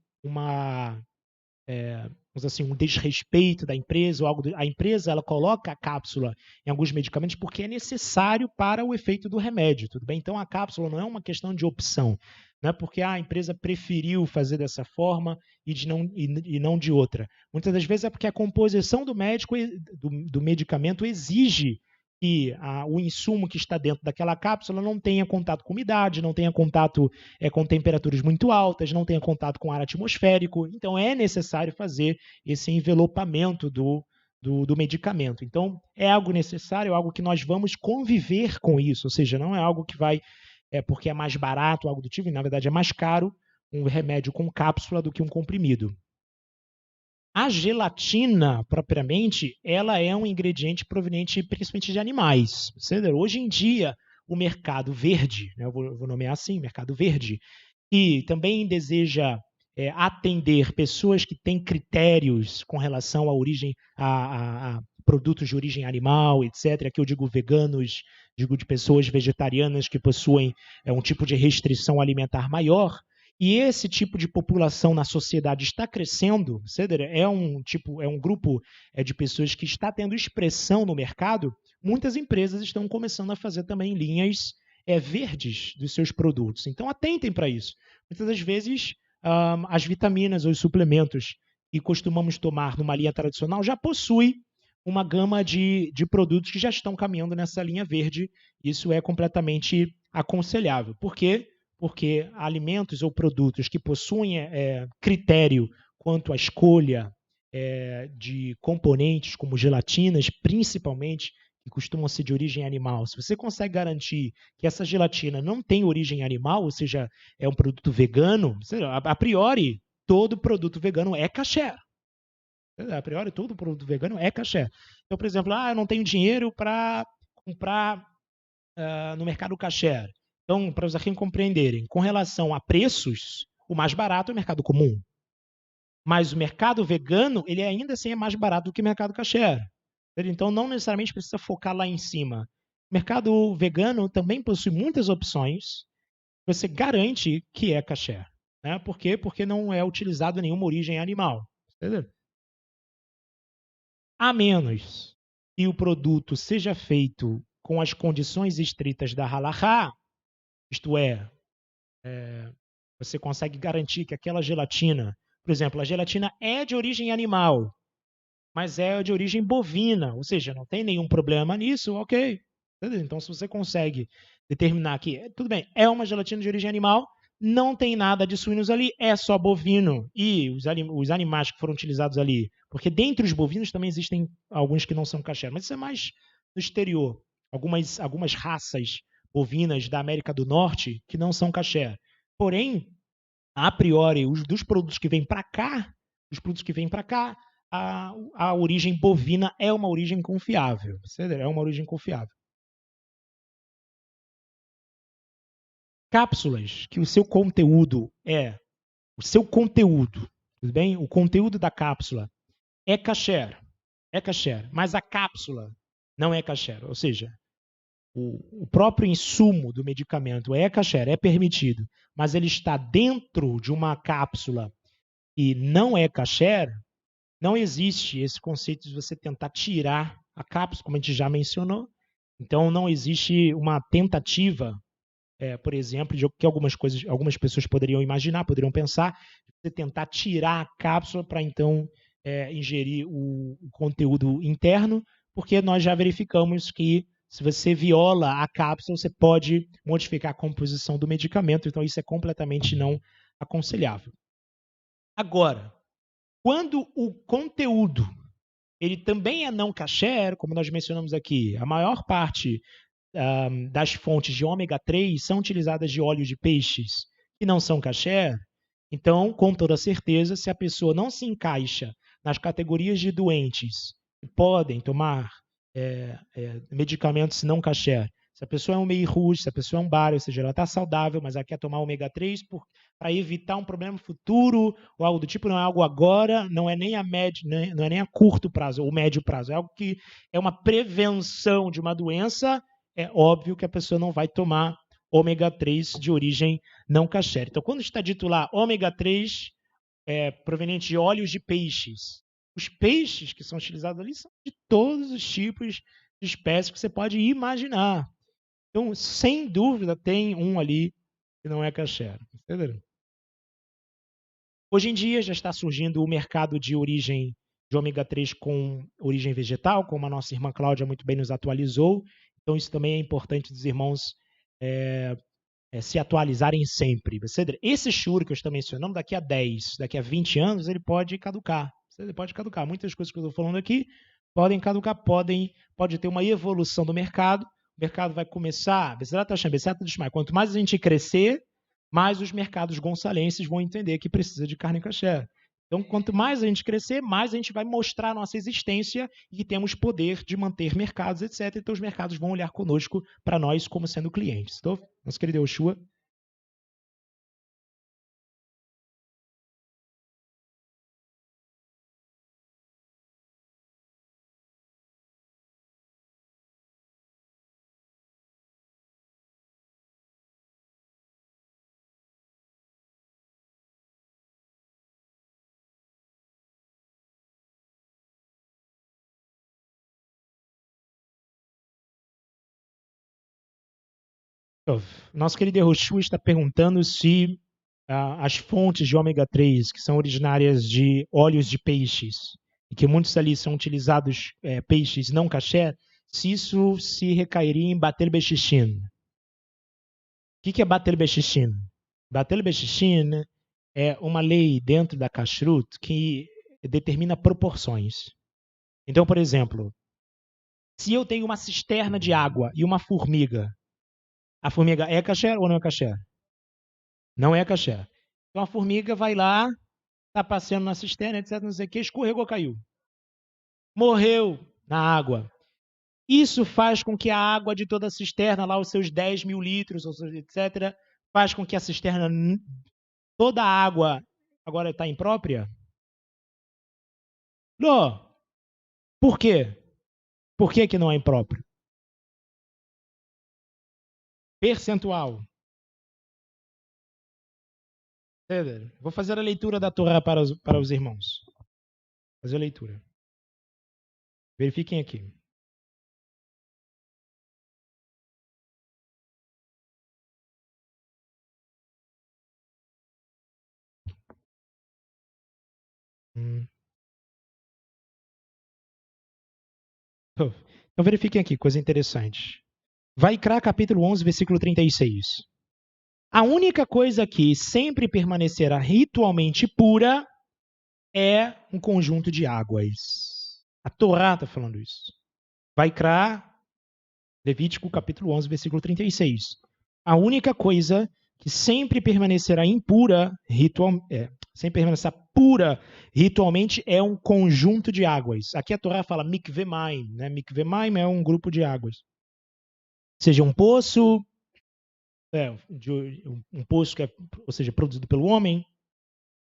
um desrespeito da empresa ou algo. A empresa ela coloca a cápsula em alguns medicamentos porque é necessário para o efeito do remédio, tudo bem? Então a cápsula não é uma questão de opção, não é porque a empresa preferiu fazer dessa forma e não de outra. Muitas das vezes é porque a composição do medicamento exige que o insumo que está dentro daquela cápsula não tenha contato com umidade, não tenha contato com temperaturas muito altas, não tenha contato com ar atmosférico. Então, é necessário fazer esse envelopamento do medicamento. Então, é algo necessário, é algo que nós vamos conviver com isso, ou seja, não é algo que vai, porque é mais barato, algo do tipo, e na verdade é mais caro um remédio com cápsula do que um comprimido. A gelatina, propriamente, ela é um ingrediente proveniente principalmente de animais. Hoje em dia, o mercado verde, né, eu vou nomear assim, mercado verde, que também deseja atender pessoas que têm critérios com relação à origem, a produtos de origem animal, etc. Aqui eu digo veganos, digo de pessoas vegetarianas que possuem um tipo de restrição alimentar maior. E esse tipo de população na sociedade está crescendo, é um grupo de pessoas que está tendo expressão no mercado. Muitas empresas estão começando a fazer também linhas verdes dos seus produtos. Então atentem para isso. Muitas das vezes as vitaminas ou os suplementos que costumamos tomar numa linha tradicional já possuem uma gama de produtos que já estão caminhando nessa linha verde. Isso é completamente aconselhável. Por quê? Porque alimentos ou produtos que possuem critério quanto à escolha de componentes, como gelatinas, principalmente, que costumam ser de origem animal, se você consegue garantir que essa gelatina não tem origem animal, ou seja, é um produto vegano, a priori, todo produto vegano é kasher. A priori, todo produto vegano é kasher. Então, por exemplo, eu não tenho dinheiro para comprar no mercado kasher. Então, para os aqui compreenderem, com relação a preços, o mais barato é o mercado comum. Mas o mercado vegano, ele ainda assim é mais barato do que o mercado kasher. Então, não necessariamente precisa focar lá em cima. O mercado vegano também possui muitas opções. Você garante que é kasher. Né? Por quê? Porque não é utilizado nenhuma origem animal. Entendeu? A menos que o produto seja feito com as condições estritas da halakha, isto é, você consegue garantir que aquela gelatina, por exemplo, a gelatina é de origem animal, mas é de origem bovina, ou seja, não tem nenhum problema nisso, ok. Então, se você consegue determinar que, tudo bem, é uma gelatina de origem animal, não tem nada de suínos ali, é só bovino. E os animais que foram utilizados ali, porque dentre os bovinos também existem alguns que não são kasher, mas isso é mais no exterior. Algumas raças bovinas da América do Norte que não são kasher. Porém, a priori, dos produtos que vêm para cá, a origem bovina é uma origem confiável. É uma origem confiável. Cápsulas que o seu conteúdo, tudo bem? O conteúdo da cápsula é kasher, mas a cápsula não é kasher, ou seja, o próprio insumo do medicamento é kasher, é permitido, mas ele está dentro de uma cápsula e não é kasher, não existe esse conceito de você tentar tirar a cápsula, como a gente já mencionou. Então, não existe uma tentativa, por exemplo, de que algumas pessoas poderiam imaginar, poderiam pensar, de você tentar tirar a cápsula para então ingerir o conteúdo interno, porque nós já verificamos que se você viola a cápsula, você pode modificar a composição do medicamento, então isso é completamente não aconselhável. Agora, quando o conteúdo ele também é não kasher, como nós mencionamos aqui, a maior parte das fontes de ômega 3 são utilizadas de óleos de peixes que não são kasher, então, com toda certeza, se a pessoa não se encaixa nas categorias de doentes que podem tomar medicamentos não kasher, se a pessoa é um meirrush, se a pessoa é um bar, ou seja, ela está saudável, mas ela quer tomar ômega 3 para evitar um problema futuro ou algo do tipo, não é algo agora, não é nem não é nem a curto prazo ou médio prazo, é algo que é uma prevenção de uma doença, é óbvio que a pessoa não vai tomar ômega 3 de origem não kasher. Então, quando está dito lá ômega 3 proveniente de óleos de peixes, os peixes que são utilizados ali são de todos os tipos de espécies que você pode imaginar. Então, sem dúvida, tem um ali que não é kasher. Entenderam? Hoje em dia já está surgindo o mercado de origem de ômega 3 com origem vegetal, como a nossa irmã Cláudia muito bem nos atualizou. Então, isso também é importante dos irmãos se atualizarem sempre. Esse shiur que eu estou mencionando, daqui a 10, daqui a 20 anos, ele pode caducar. Ele pode caducar. Muitas coisas que eu estou falando aqui podem caducar, pode ter uma evolução do mercado. O mercado vai começar, quanto mais a gente crescer, mais os mercados gonçalenses vão entender que precisa de carne kasher. Então, quanto mais a gente crescer, mais a gente vai mostrar nossa existência e temos poder de manter mercados, etc. Então, os mercados vão olhar conosco para nós como sendo clientes. Então, nosso querido Yoshua. Nosso querido Yoshua está perguntando se as fontes de ômega 3, que são originárias de óleos de peixes, e que muitos ali são utilizados peixes não kasher, se isso se recairia em Batel Bechichin. O que é Batel Bechichin? Batel Bechichin é uma lei dentro da Kashrut que determina proporções. Então, por exemplo, se eu tenho uma cisterna de água e uma formiga, a formiga é kasher ou não é kasher? Não é kasher. Então a formiga vai lá, está passeando na cisterna, etc, não sei o que, escorregou, caiu. Morreu na água. Isso faz com que a água de toda a cisterna, lá os seus 10 mil litros, etc., faz com que a cisterna, toda a água, agora está imprópria? Não. Por quê? Por que não é impróprio? Percentual. Vou fazer a leitura da Torá para os irmãos. Fazer a leitura. Verifiquem aqui. Então verifiquem aqui, coisa interessante. Vaikra, capítulo 11, versículo 36. A única coisa que sempre permanecerá ritualmente pura é um conjunto de águas. A Torá está falando isso. Vaikra, Levítico, capítulo 11, versículo 36. A única coisa que sempre permanecerá impura, sempre permanecerá pura ritualmente, é um conjunto de águas. Aqui a Torá fala mikveh maim, né? Mikveh maim é um grupo de águas. Seja um poço, um poço que ou seja, produzido pelo homem,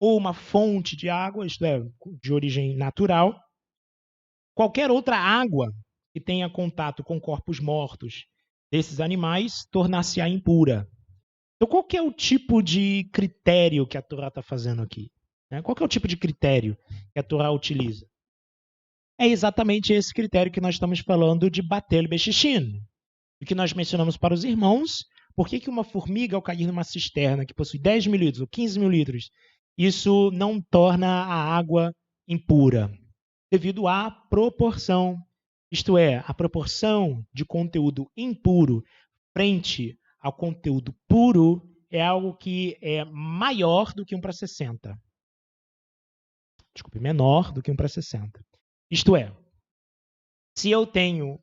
ou uma fonte de água, isto é, de origem natural. Qualquer outra água que tenha contato com corpos mortos desses animais tornar-se-á impura. Então, qual que é o tipo de critério que a Torá está fazendo aqui? Qual que é o tipo de critério que a Torá utiliza? É exatamente esse critério que nós estamos falando de Batel Bechichin, o que nós mencionamos para os irmãos. Por que uma formiga, ao cair numa cisterna que possui 10 mil litros ou 15 mil litros, isso não torna a água impura? Devido à proporção. Isto é, a proporção de conteúdo impuro frente ao conteúdo puro é algo que é maior do que 1:60. Desculpe, menor do que 1:60. Isto é, se eu tenho,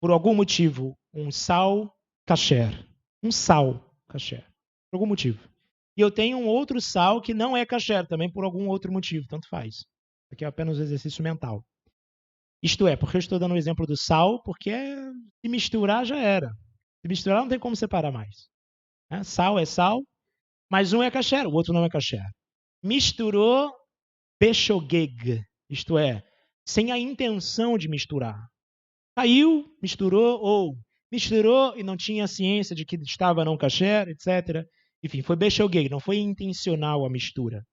por algum motivo, um sal kasher, por algum motivo, e eu tenho um outro sal que não é kasher, também por algum outro motivo, tanto faz. Aqui é apenas um exercício mental. Isto é, porque eu estou dando o exemplo do sal, porque se misturar já era. Se misturar não tem como separar mais. Sal é sal, mas um é kasher, o outro não é kasher. Misturou beshogeg, isto é, sem a intenção de misturar. Caiu, misturou, ou misturou e não tinha ciência de que estava não kasher, etc. Enfim, foi beshogeg, não foi intencional a mistura.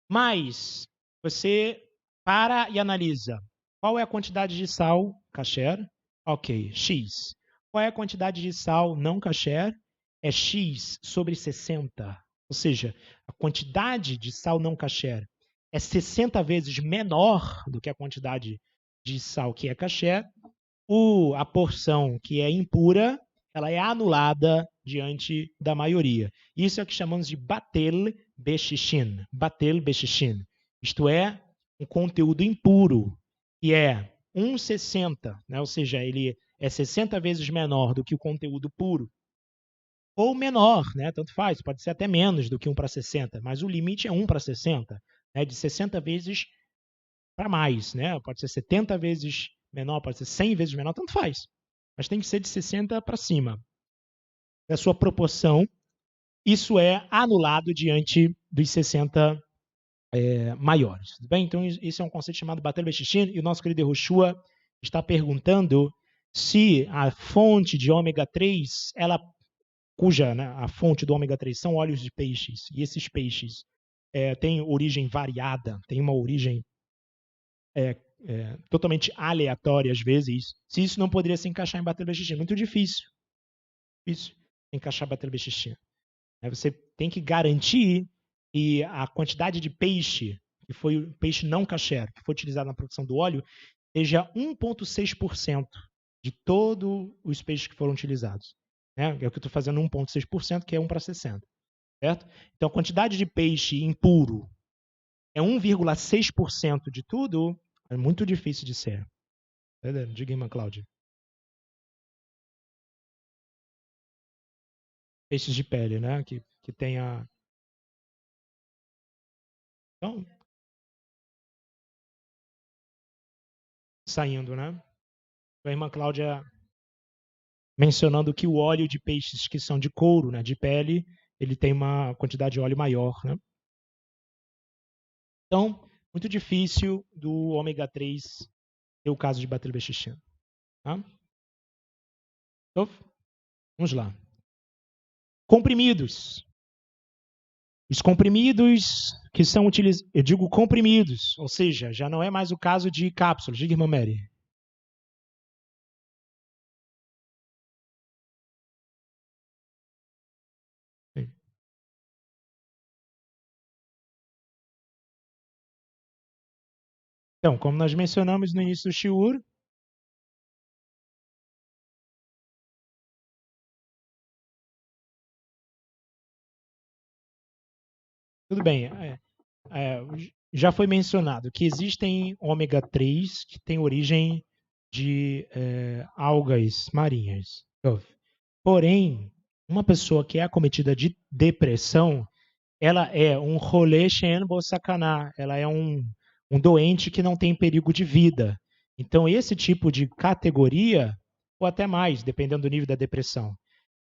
Mas você para e analisa. Qual é a quantidade de sal kasher? Ok, X. Qual é a quantidade de sal não kasher? É X sobre 60. Ou seja, a quantidade de sal não kasher é 60 vezes menor do que a quantidade de sal que é kasher. A porção que é impura, ela é anulada diante da maioria. Isso é o que chamamos de Batel Bechichin. Batel Bechichin. Isto é, um conteúdo impuro, que é 1,60, né? Ou seja, ele é 60 vezes menor do que o conteúdo puro, ou menor, né? Tanto faz, pode ser até menos do que 1:60, mas o limite é 1:60. né, de 60 vezes para mais, né? Pode ser 70 vezes menor, pode ser 100 vezes menor, tanto faz. Mas tem que ser de 60 para cima. Da sua proporção, isso é anulado diante dos 60 maiores. Tudo bem? Então, isso é um conceito chamado Batel Bechichin, e o nosso querido Yehoshua está perguntando se a fonte de ômega 3, cuja, né, a fonte do ômega 3 são óleos de peixes, e esses peixes têm origem variada, têm uma origem totalmente aleatória às vezes, se isso não poderia se encaixar em Batel Bechichin. Muito difícil. Difícil encaixar Batel Bechichin. Você tem que garantir que a quantidade de peixe, que foi o peixe não kasher, que foi utilizado na produção do óleo, seja 1,6% de todos os peixes que foram utilizados. É o que eu estou fazendo 1,6%, que é 1 para 60. Certo? Então, a quantidade de peixe impuro é 1,6% de tudo, é muito difícil de ser. Diga, irmã Cláudia. Peixes de pele, né? Que tem a... Então, saindo, né? A irmã Cláudia mencionando que o óleo de peixes que são de couro, né, de pele, ele tem uma quantidade de óleo maior, né? Então, muito difícil do ômega 3 ter o caso de Batel Bechichin. Tá? Então, vamos lá. Comprimidos. Os comprimidos que são utilizados, eu digo comprimidos, ou seja, já não é mais o caso de cápsulas. Diga, irmã Mary. Então, como nós mencionamos no início do shiur, tudo bem, já foi mencionado que existem ômega 3 que têm origem de algas marinhas. Porém, uma pessoa que é acometida de depressão, ela é um rolê shen bo sakaná, ela é um doente que não tem perigo de vida. Então, esse tipo de categoria, ou até mais, dependendo do nível da depressão.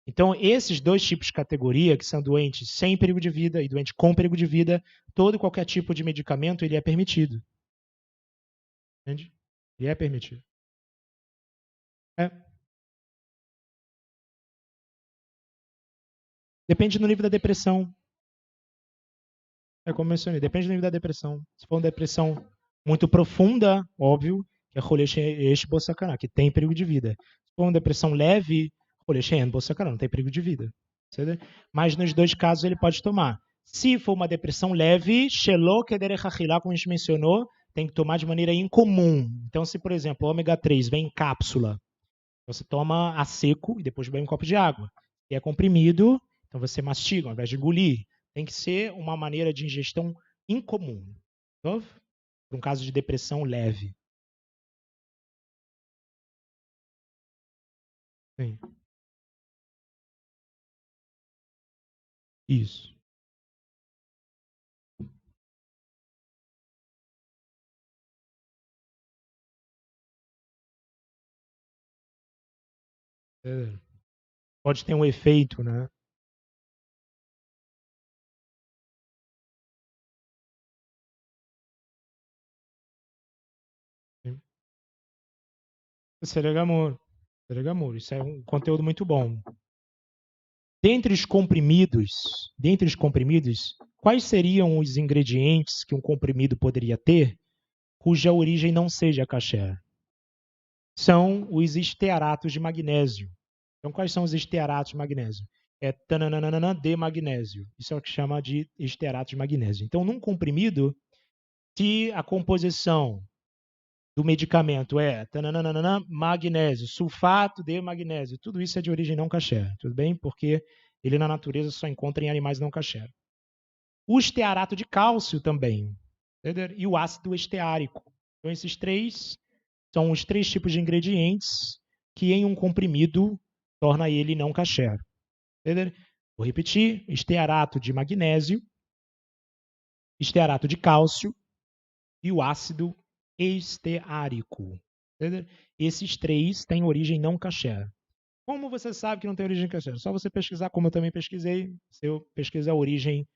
Então, esses dois tipos de categoria, que são doentes sem perigo de vida e doente com perigo de vida, todo e qualquer tipo de medicamento ele é permitido. Entende? Ele é permitido. Depende do nível da depressão. Como mencionei, depende do nível da depressão. Se for uma depressão muito profunda, óbvio, que é Roleshen Bossakana, que tem perigo de vida. Se for uma depressão leve, Roleshen Bossakana, não tem perigo de vida. Mas nos dois casos ele pode tomar. Se for uma depressão leve, Shelo Kederech Achilá, como a gente mencionou, tem que tomar de maneira incomum. Então, se, por exemplo, o ômega 3 vem em cápsula, você toma a seco e depois bebe um copo de água. Se é comprimido, então você mastiga ao invés de engolir. Tem que ser uma maneira de ingestão incomum. Para um caso de depressão leve. Sim. Isso. Pode ter um efeito, né? Seregamur. Isso é um conteúdo muito bom. Dentre os comprimidos, quais seriam os ingredientes que um comprimido poderia ter cuja origem não seja kasher? São os estearatos de magnésio. Então, quais são os estearatos de magnésio? É tananana de magnésio. Isso é o que chama de estearato de magnésio. Então, num comprimido, se a composição do medicamento é tananana, magnésio, sulfato de magnésio, tudo isso é de origem não kasher, tudo bem? Porque ele na natureza só encontra em animais não kasher. O estearato de cálcio também, entendeu? E o ácido esteárico. Então, esses três são os três tipos de ingredientes que em um comprimido torna ele não kasher. Entendeu? Vou repetir: estearato de magnésio, estearato de cálcio e o ácido esteárico. Entendeu? Esses três têm origem não kasher. Como você sabe que não tem origem kasher? Só você pesquisar, como eu também pesquisei. Se eu pesquisar a origem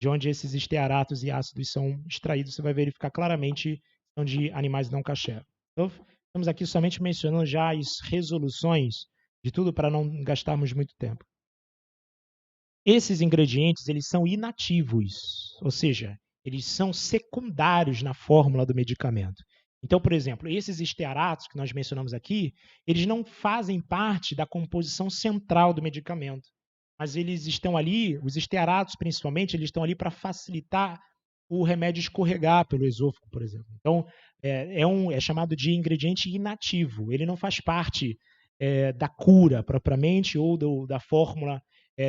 de onde esses estearatos e ácidos são extraídos, você vai verificar claramente que são de animais não kasher. Então, estamos aqui somente mencionando já as resoluções de tudo para não gastarmos muito tempo. Esses ingredientes, eles são inativos, ou seja, eles são secundários na fórmula do medicamento. Então, por exemplo, esses estearatos que nós mencionamos aqui, eles não fazem parte da composição central do medicamento, mas eles estão ali, os estearatos principalmente, eles estão ali para facilitar o remédio escorregar pelo esôfago, por exemplo. Então, é chamado de ingrediente inativo, ele não faz parte da cura propriamente ou da fórmula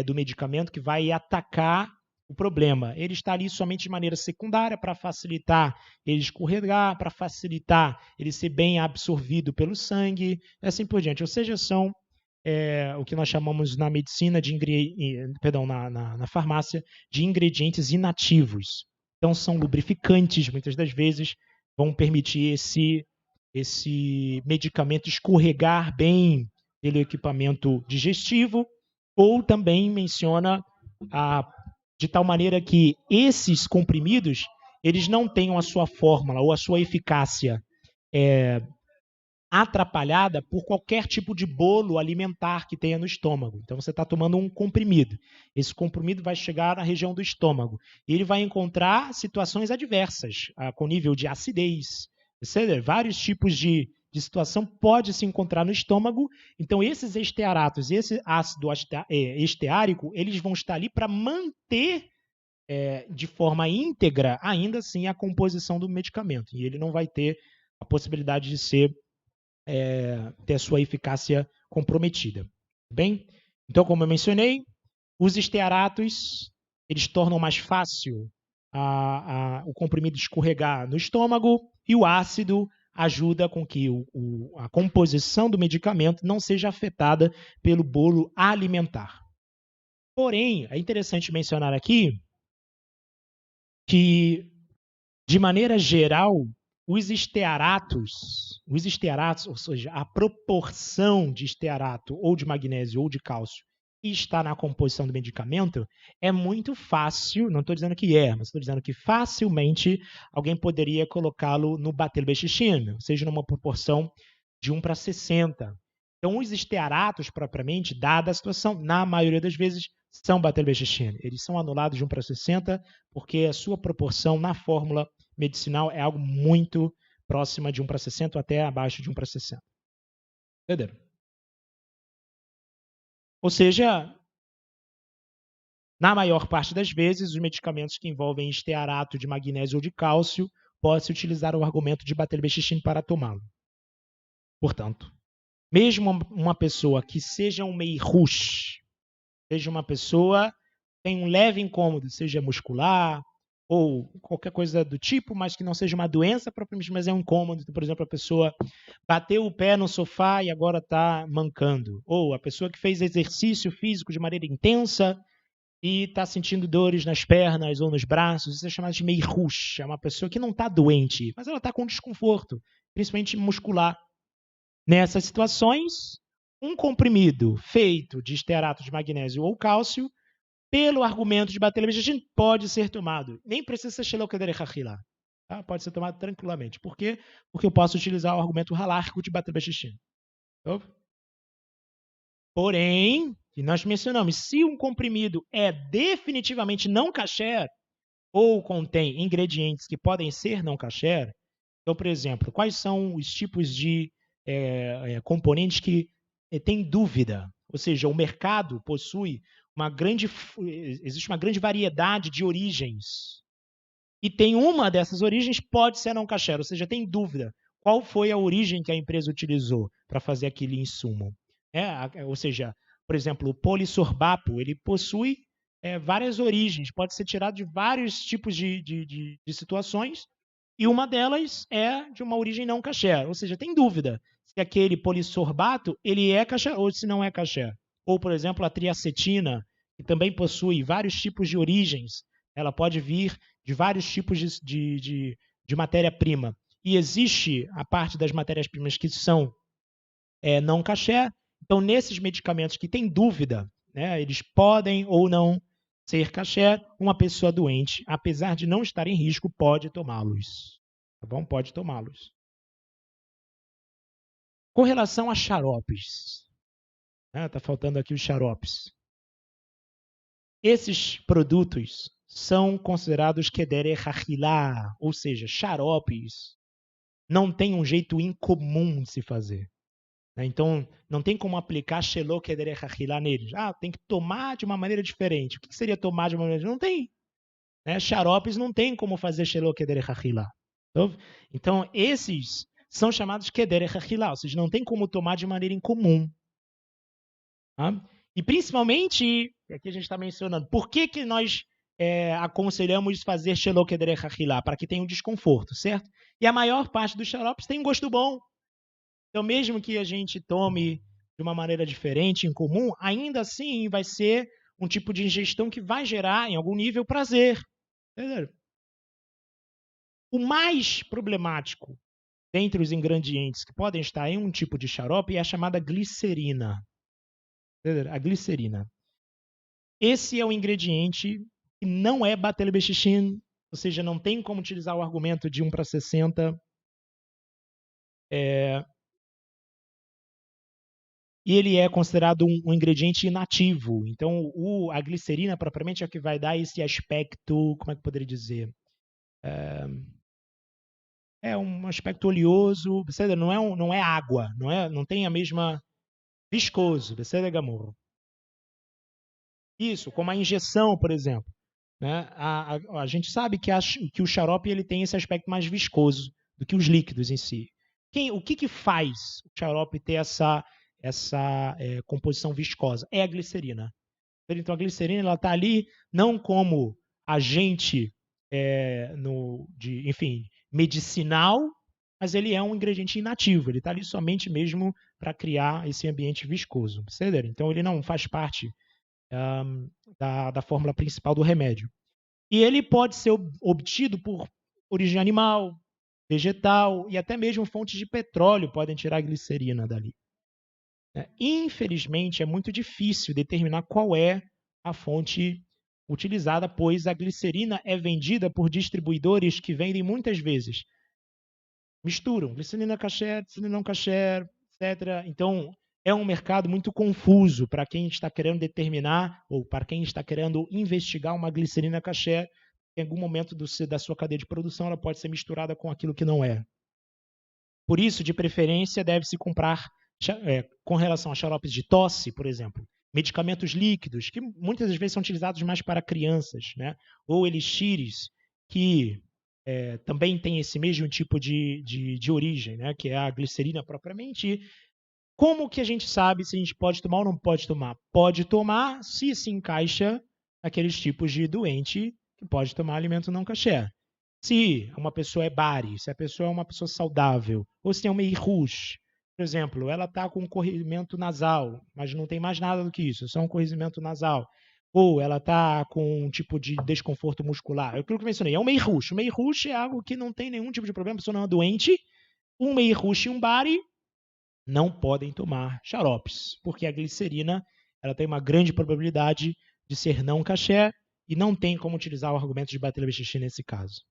do medicamento que vai atacar o problema. Ele está ali somente de maneira secundária para facilitar ele escorregar, para facilitar ele ser bem absorvido pelo sangue, e assim por diante. Ou seja, são o que nós chamamos na medicina, na farmácia, de ingredientes inativos. Então, são lubrificantes, muitas das vezes, vão permitir esse medicamento escorregar bem pelo equipamento digestivo, ou também menciona de tal maneira que esses comprimidos eles não tenham a sua fórmula ou a sua eficácia atrapalhada por qualquer tipo de bolo alimentar que tenha no estômago. Então, você está tomando um comprimido. Esse comprimido vai chegar na região do estômago e ele vai encontrar situações adversas, com nível de acidez, etc. Vários tipos de situação pode se encontrar no estômago. Então, esses estearatos, esse ácido esteárico, eles vão estar ali para manter de forma íntegra, ainda assim, a composição do medicamento. E ele não vai ter a possibilidade de ter a sua eficácia comprometida. Bem? Então, como eu mencionei, os estearatos eles tornam mais fácil o comprimido escorregar no estômago e o ácido ajuda com que a composição do medicamento não seja afetada pelo bolo alimentar. Porém, é interessante mencionar aqui que, de maneira geral, os estearatos, ou seja, a proporção de estearato ou de magnésio ou de cálcio que está na composição do medicamento é muito fácil, não estou dizendo que mas estou dizendo que facilmente alguém poderia colocá-lo no batel bechishim, ou seja, numa proporção de 1:60. Então, os estearatos, propriamente, dada a situação, na maioria das vezes, são batel bechishim. Eles são anulados de 1:60 porque a sua proporção na fórmula medicinal é algo muito próxima de 1:60 ou até abaixo de 1:60. Entenderam? Ou seja, na maior parte das vezes, os medicamentos que envolvem estearato de magnésio ou de cálcio pode-se utilizar o argumento de batel bechishim para tomá-lo. Portanto, mesmo uma pessoa que seja um meirush, seja uma pessoa que tem um leve incômodo, seja muscular ou qualquer coisa do tipo, mas que não seja uma doença propriamente, mas é um incômodo. Então, por exemplo, a pessoa bateu o pé no sofá e agora está mancando. Ou a pessoa que fez exercício físico de maneira intensa e está sentindo dores nas pernas ou nos braços. Isso é chamado de meirush. É uma pessoa que não está doente, mas ela está com desconforto, principalmente muscular. Nessas situações, um comprimido feito de estearato de magnésio ou cálcio, pelo argumento de batel bechishim, pode ser tomado. Nem precisa ser shelokeder hachila. Tá? Pode ser tomado tranquilamente. Por quê? Porque eu posso utilizar o argumento halárquico de batel bechishim. Porém, que nós mencionamos, se um comprimido é definitivamente não kasher ou contém ingredientes que podem ser não kasher, então, por exemplo, quais são os tipos de componentes que têm dúvida? Ou seja, o mercado possui existe uma grande variedade de origens. E tem uma dessas origens pode ser não kasher, ou seja, tem dúvida. Qual foi a origem que a empresa utilizou para fazer aquele insumo? Ou seja, por exemplo, o polissorbapo, ele possui várias origens, pode ser tirado de vários tipos de situações, e uma delas é de uma origem não kasher, ou seja, tem dúvida se aquele polissorbato ele é kasher ou se não é kasher. Ou, por exemplo, a triacetina, que também possui vários tipos de origens, ela pode vir de vários tipos de matéria-prima. E existe a parte das matérias-primas que são não kasher. Então, nesses medicamentos que tem dúvida, né, eles podem ou não ser kasher, uma pessoa doente, apesar de não estar em risco, pode tomá-los. Tá bom? Pode tomá-los. Com relação a xaropes, tá faltando aqui os xaropes. Esses produtos são considerados kedere hachilá, ou seja, xaropes. Não tem um jeito incomum de se fazer. Então, não tem como aplicar shelo kedere hachilá neles. Tem que tomar de uma maneira diferente. O que seria tomar de uma maneira diferente? Não tem. Xaropes não tem como fazer shelo kedere hachilá. Então, esses são chamados kedere hachilá, ou seja, não tem como tomar de maneira incomum. Tá? E principalmente, aqui a gente está mencionando, por que nós aconselhamos fazer shelo kedere hachilá? Para que tenha um desconforto, certo? E a maior parte dos xaropes tem um gosto bom. Então, mesmo que a gente tome de uma maneira diferente, incomum, ainda assim vai ser um tipo de ingestão que vai gerar, em algum nível, prazer. Entendeu? O mais problemático dentre os ingredientes que podem estar em um tipo de xarope é a chamada glicerina. Entendeu? A glicerina. Esse é o ingrediente que não é batel bexixin, ou seja, não tem como utilizar o argumento de 1:60. E ele é considerado um ingrediente inativo. Então, a glicerina, propriamente, é o que vai dar esse aspecto, como é que eu poderia dizer? É um aspecto oleoso, não é água, não tem a mesma viscoso, gamurro. Isso, como a injeção, por exemplo. Né? A gente sabe que o xarope ele tem esse aspecto mais viscoso do que os líquidos em si. O que faz o xarope ter essa composição viscosa? É a glicerina. Então, a glicerina está ali não como agente medicinal, mas ele é um ingrediente inativo. Ele está ali somente mesmo para criar esse ambiente viscoso. Então, ele não faz parte da fórmula principal do remédio. E ele pode ser obtido por origem animal, vegetal e até mesmo fontes de petróleo podem tirar a glicerina dali. Infelizmente, é muito difícil determinar qual é a fonte utilizada, pois a glicerina é vendida por distribuidores que vendem muitas vezes. Misturam glicerina kasher, glicerina não kasher, etc. Então, é um mercado muito confuso para quem está querendo determinar ou para quem está querendo investigar uma glicerina kasher. Em algum momento da sua cadeia de produção, ela pode ser misturada com aquilo que não é. Por isso, de preferência, deve-se comprar, com relação a xaropes de tosse, por exemplo, medicamentos líquidos, que muitas vezes são utilizados mais para crianças, né? Ou elixires, que também tem esse mesmo tipo de origem, né? Que é a glicerina propriamente. Como que a gente sabe se a gente pode tomar ou não pode tomar? Pode tomar se se encaixa naqueles tipos de doente que pode tomar alimento não kasher. Se uma pessoa é bari, se a pessoa é uma pessoa saudável, ou se tem uma irrush, por exemplo, ela está com um corrimento nasal, mas não tem mais nada do que isso, só um corrimento nasal. Ou ela está com um tipo de desconforto muscular. É aquilo que eu mencionei, é um meirush. O meirush é algo que não tem nenhum tipo de problema, a pessoa não é doente. Um meirush e um bari não podem tomar xaropes, porque a glicerina ela tem uma grande probabilidade de ser não kasher e não tem como utilizar o argumento de bater bexixi nesse caso.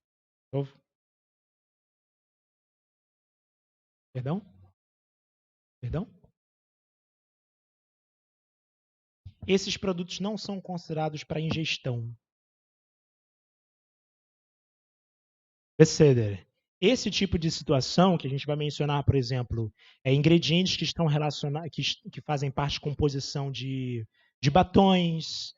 Perdão? Perdão? Esses produtos não são considerados para ingestão. Esse tipo de situação que a gente vai mencionar, por exemplo, ingredientes que estão relacionados, que fazem parte de composição de batons,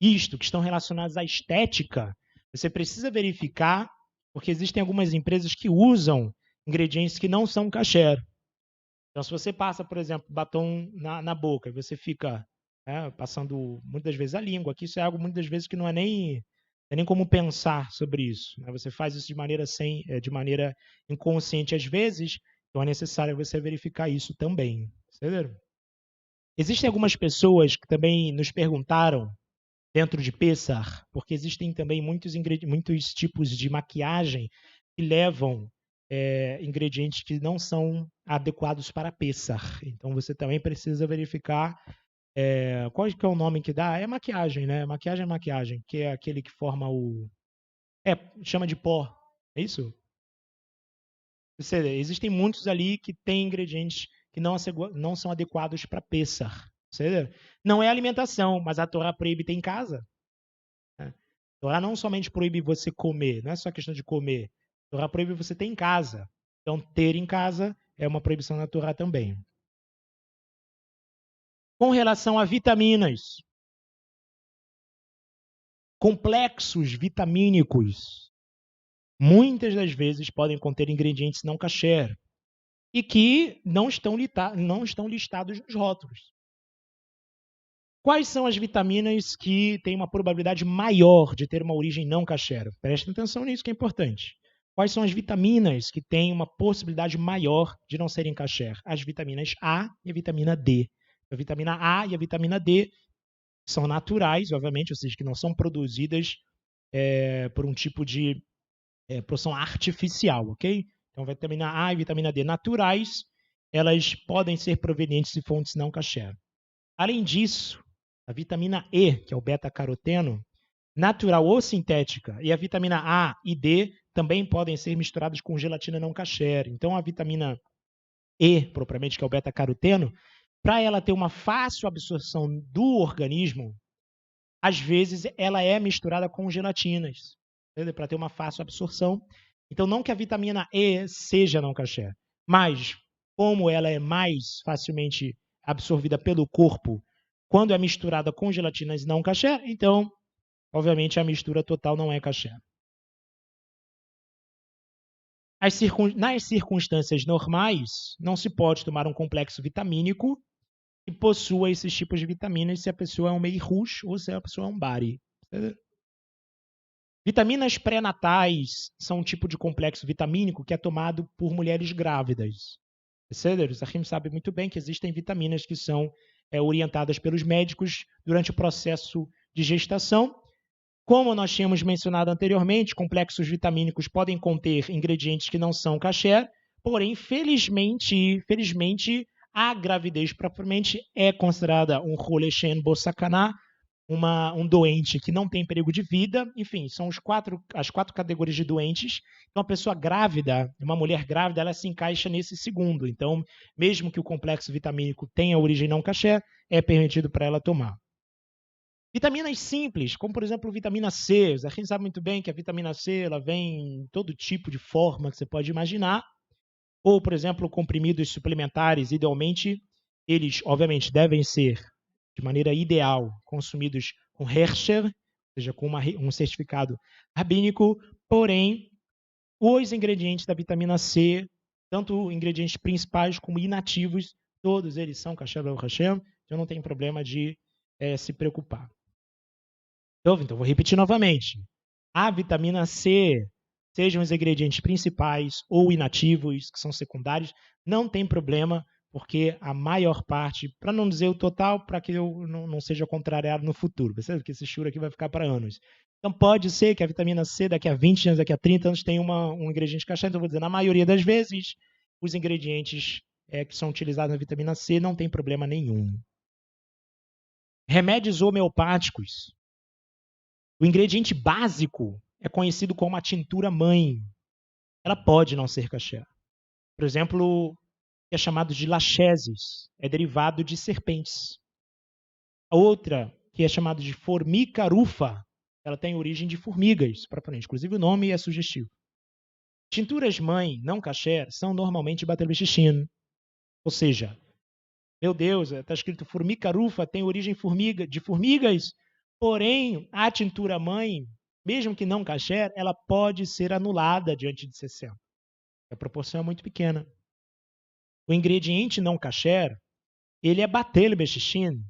que estão relacionados à estética, você precisa verificar, porque existem algumas empresas que usam ingredientes que não são kasher. Então, se você passa, por exemplo, batom na boca e você fica passando muitas vezes a língua, que isso é algo muitas vezes que não é nem como pensar sobre isso. Né? Você faz isso de maneira inconsciente às vezes, então é necessário você verificar isso também. Entendeu? Existem algumas pessoas que também nos perguntaram dentro de Pessah, porque existem também muitos tipos de maquiagem que levam ingredientes que não são adequados para Pessah. Então você também precisa verificar qual que é o nome que dá. É maquiagem, né? Maquiagem é maquiagem, que é aquele que forma chama de pó. É isso? Existem muitos ali que têm ingredientes que não são adequados para Pessah. Não é alimentação, mas a Torá proíbe ter em casa. A Torá não somente proíbe você comer, não é só questão de comer. A Torá proíbe você ter em casa. Então, ter em casa é uma proibição da Torá também. Com relação a vitaminas, complexos vitamínicos, muitas das vezes podem conter ingredientes não kasher e que não estão listados nos rótulos. Quais são as vitaminas que têm uma probabilidade maior de ter uma origem não kasher? Prestem atenção nisso que é importante. Quais são as vitaminas que têm uma possibilidade maior de não serem kasher? As vitaminas A e a vitamina D. A vitamina A e a vitamina D são naturais, obviamente, ou seja, que não são produzidas por um tipo de produção artificial, ok? Então, vitamina A e vitamina D naturais, elas podem ser provenientes de fontes não kasher. Além disso, a vitamina E, que é o beta-caroteno, natural ou sintética, e a vitamina A e D também podem ser misturadas com gelatina não kasher. Então, a vitamina E, propriamente, que é o beta-caroteno, para ela ter uma fácil absorção do organismo, às vezes ela é misturada com gelatinas, para ter uma fácil absorção. Então, não que a vitamina E seja não kasher, mas como ela é mais facilmente absorvida pelo corpo quando é misturada com gelatinas não kasher, então, obviamente, a mistura total não é kasher. Nas circunstâncias normais, não se pode tomar um complexo vitamínico que possua esses tipos de vitaminas se a pessoa é um meirush ou se a pessoa é um bari. Vitaminas pré-natais são um tipo de complexo vitamínico que é tomado por mulheres grávidas. O Zahim sabe muito bem que existem vitaminas que são orientadas pelos médicos durante o processo de gestação. Como nós tínhamos mencionado anteriormente, complexos vitamínicos podem conter ingredientes que não são kasher, porém, felizmente, a gravidez propriamente é considerada um roleshen bossakaná, um doente que não tem perigo de vida. Enfim, são as quatro categorias de doentes. Então, a pessoa grávida, uma mulher grávida, ela se encaixa nesse segundo. Então, mesmo que o complexo vitamínico tenha origem não kasher, é permitido para ela tomar. Vitaminas simples, como por exemplo vitamina C. A gente sabe muito bem que a vitamina C ela vem em todo tipo de forma que você pode imaginar. Ou, por exemplo, comprimidos suplementares, idealmente, eles obviamente devem ser, de maneira ideal, consumidos com Herscher, ou seja, com um certificado rabínico, porém, os ingredientes da vitamina C, tanto ingredientes principais como inativos, todos eles são kasher Baruch Hashem, então não tem problema de se preocupar. Então, vou repetir novamente. A vitamina C, sejam os ingredientes principais ou inativos, que são secundários, não tem problema, porque a maior parte, para não dizer o total, para que eu não seja contrariado no futuro, percebe? Porque esse churro aqui vai ficar para anos. Então, pode ser que a vitamina C, daqui a 20 anos, daqui a 30 anos, tenha um ingrediente kasher. Então, vou dizer, na maioria das vezes, os ingredientes que são utilizados na vitamina C não tem problema nenhum. Remédios homeopáticos. O ingrediente básico é conhecido como a tintura mãe. Ela pode não ser kasher. Por exemplo, é chamado de lachesis, é derivado de serpentes. A outra, que é chamada de formicarufa, ela tem origem de formigas, propriamente. Inclusive o nome é sugestivo. Tinturas mãe não kasher são normalmente bater bexixin. Ou seja, meu Deus, está escrito formicarufa, tem origem de formigas, porém a tintura mãe, mesmo que não kasher, ela pode ser anulada diante de 60. A proporção é muito pequena. O ingrediente não kasher, ele é bater bexixin,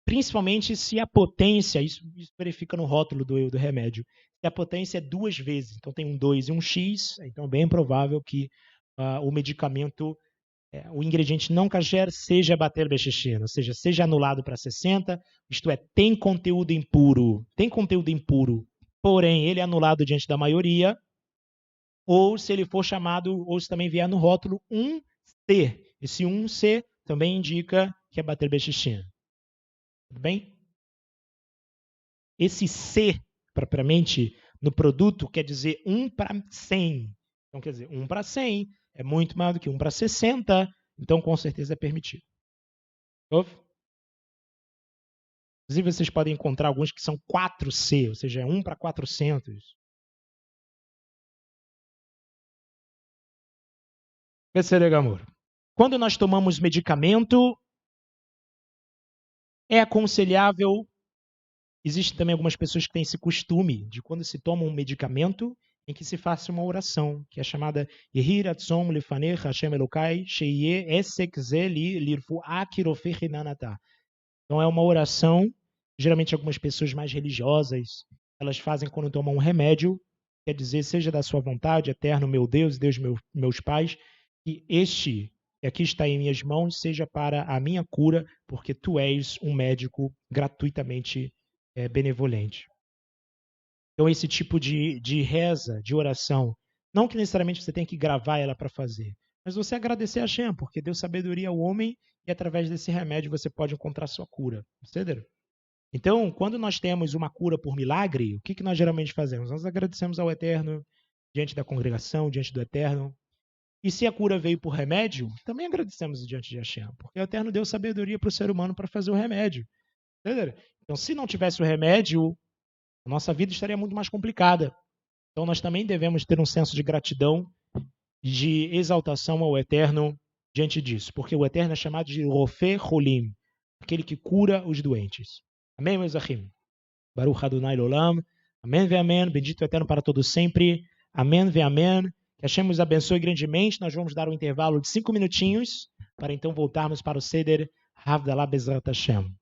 principalmente se a potência, isso verifica no rótulo do remédio, se a potência é 2 vezes, então tem um 2 e um X, então é bem provável que o medicamento o ingrediente não kasher seja bater bechechina, ou seja anulado para 60, isto é, tem conteúdo impuro, porém ele é anulado diante da maioria, ou se ele for chamado, ou se também vier no rótulo 1C. Esse 1C também indica que é bater bechechina. Tudo bem? Esse C, propriamente, no produto, quer dizer 1 para 100. Então, quer dizer, 1 para 100 é muito maior do que 1 para 60, então com certeza é permitido. Ouve? Inclusive, vocês podem encontrar alguns que são 4C, ou seja, é 1 para 400. Quando nós tomamos medicamento, é aconselhável. Existem também algumas pessoas que têm esse costume de quando se toma um medicamento em que se faça uma oração, que é chamada Yehi Ratzon Lefanei Hashem Elokai Sheye Esek Ze Lirfuah Kirofeh Hinanatah. Então é uma oração, geralmente algumas pessoas mais religiosas, elas fazem quando tomam um remédio, quer dizer, seja da sua vontade, eterno meu Deus, Deus meus pais, que este que aqui está em minhas mãos seja para a minha cura, porque tu és um médico gratuitamente benevolente. Então, esse tipo de reza, de oração, não que necessariamente você tenha que gravar ela para fazer, mas você agradecer a Hashem, porque deu sabedoria ao homem e através desse remédio você pode encontrar sua cura. Entenderam? Então, quando nós temos uma cura por milagre, o que nós geralmente fazemos? Nós agradecemos ao Eterno, diante da congregação, diante do Eterno. E se a cura veio por remédio, também agradecemos diante de Hashem, porque o Eterno deu sabedoria para o ser humano para fazer o remédio. Entenderam? Então, se não tivesse o remédio, a nossa vida estaria muito mais complicada. Então, nós também devemos ter um senso de gratidão, de exaltação ao Eterno diante disso, porque o Eterno é chamado de Rofé Cholim, aquele que cura os doentes. Amém, meus achim? Baruch Adonai Olam. Amém ve amém. Bendito o Eterno para todos sempre. Amém ve amém. Que Hashem nos abençoe grandemente. Nós vamos dar um intervalo de 5 minutinhos para então voltarmos para o Seder Havdalah Bezrat Hashem.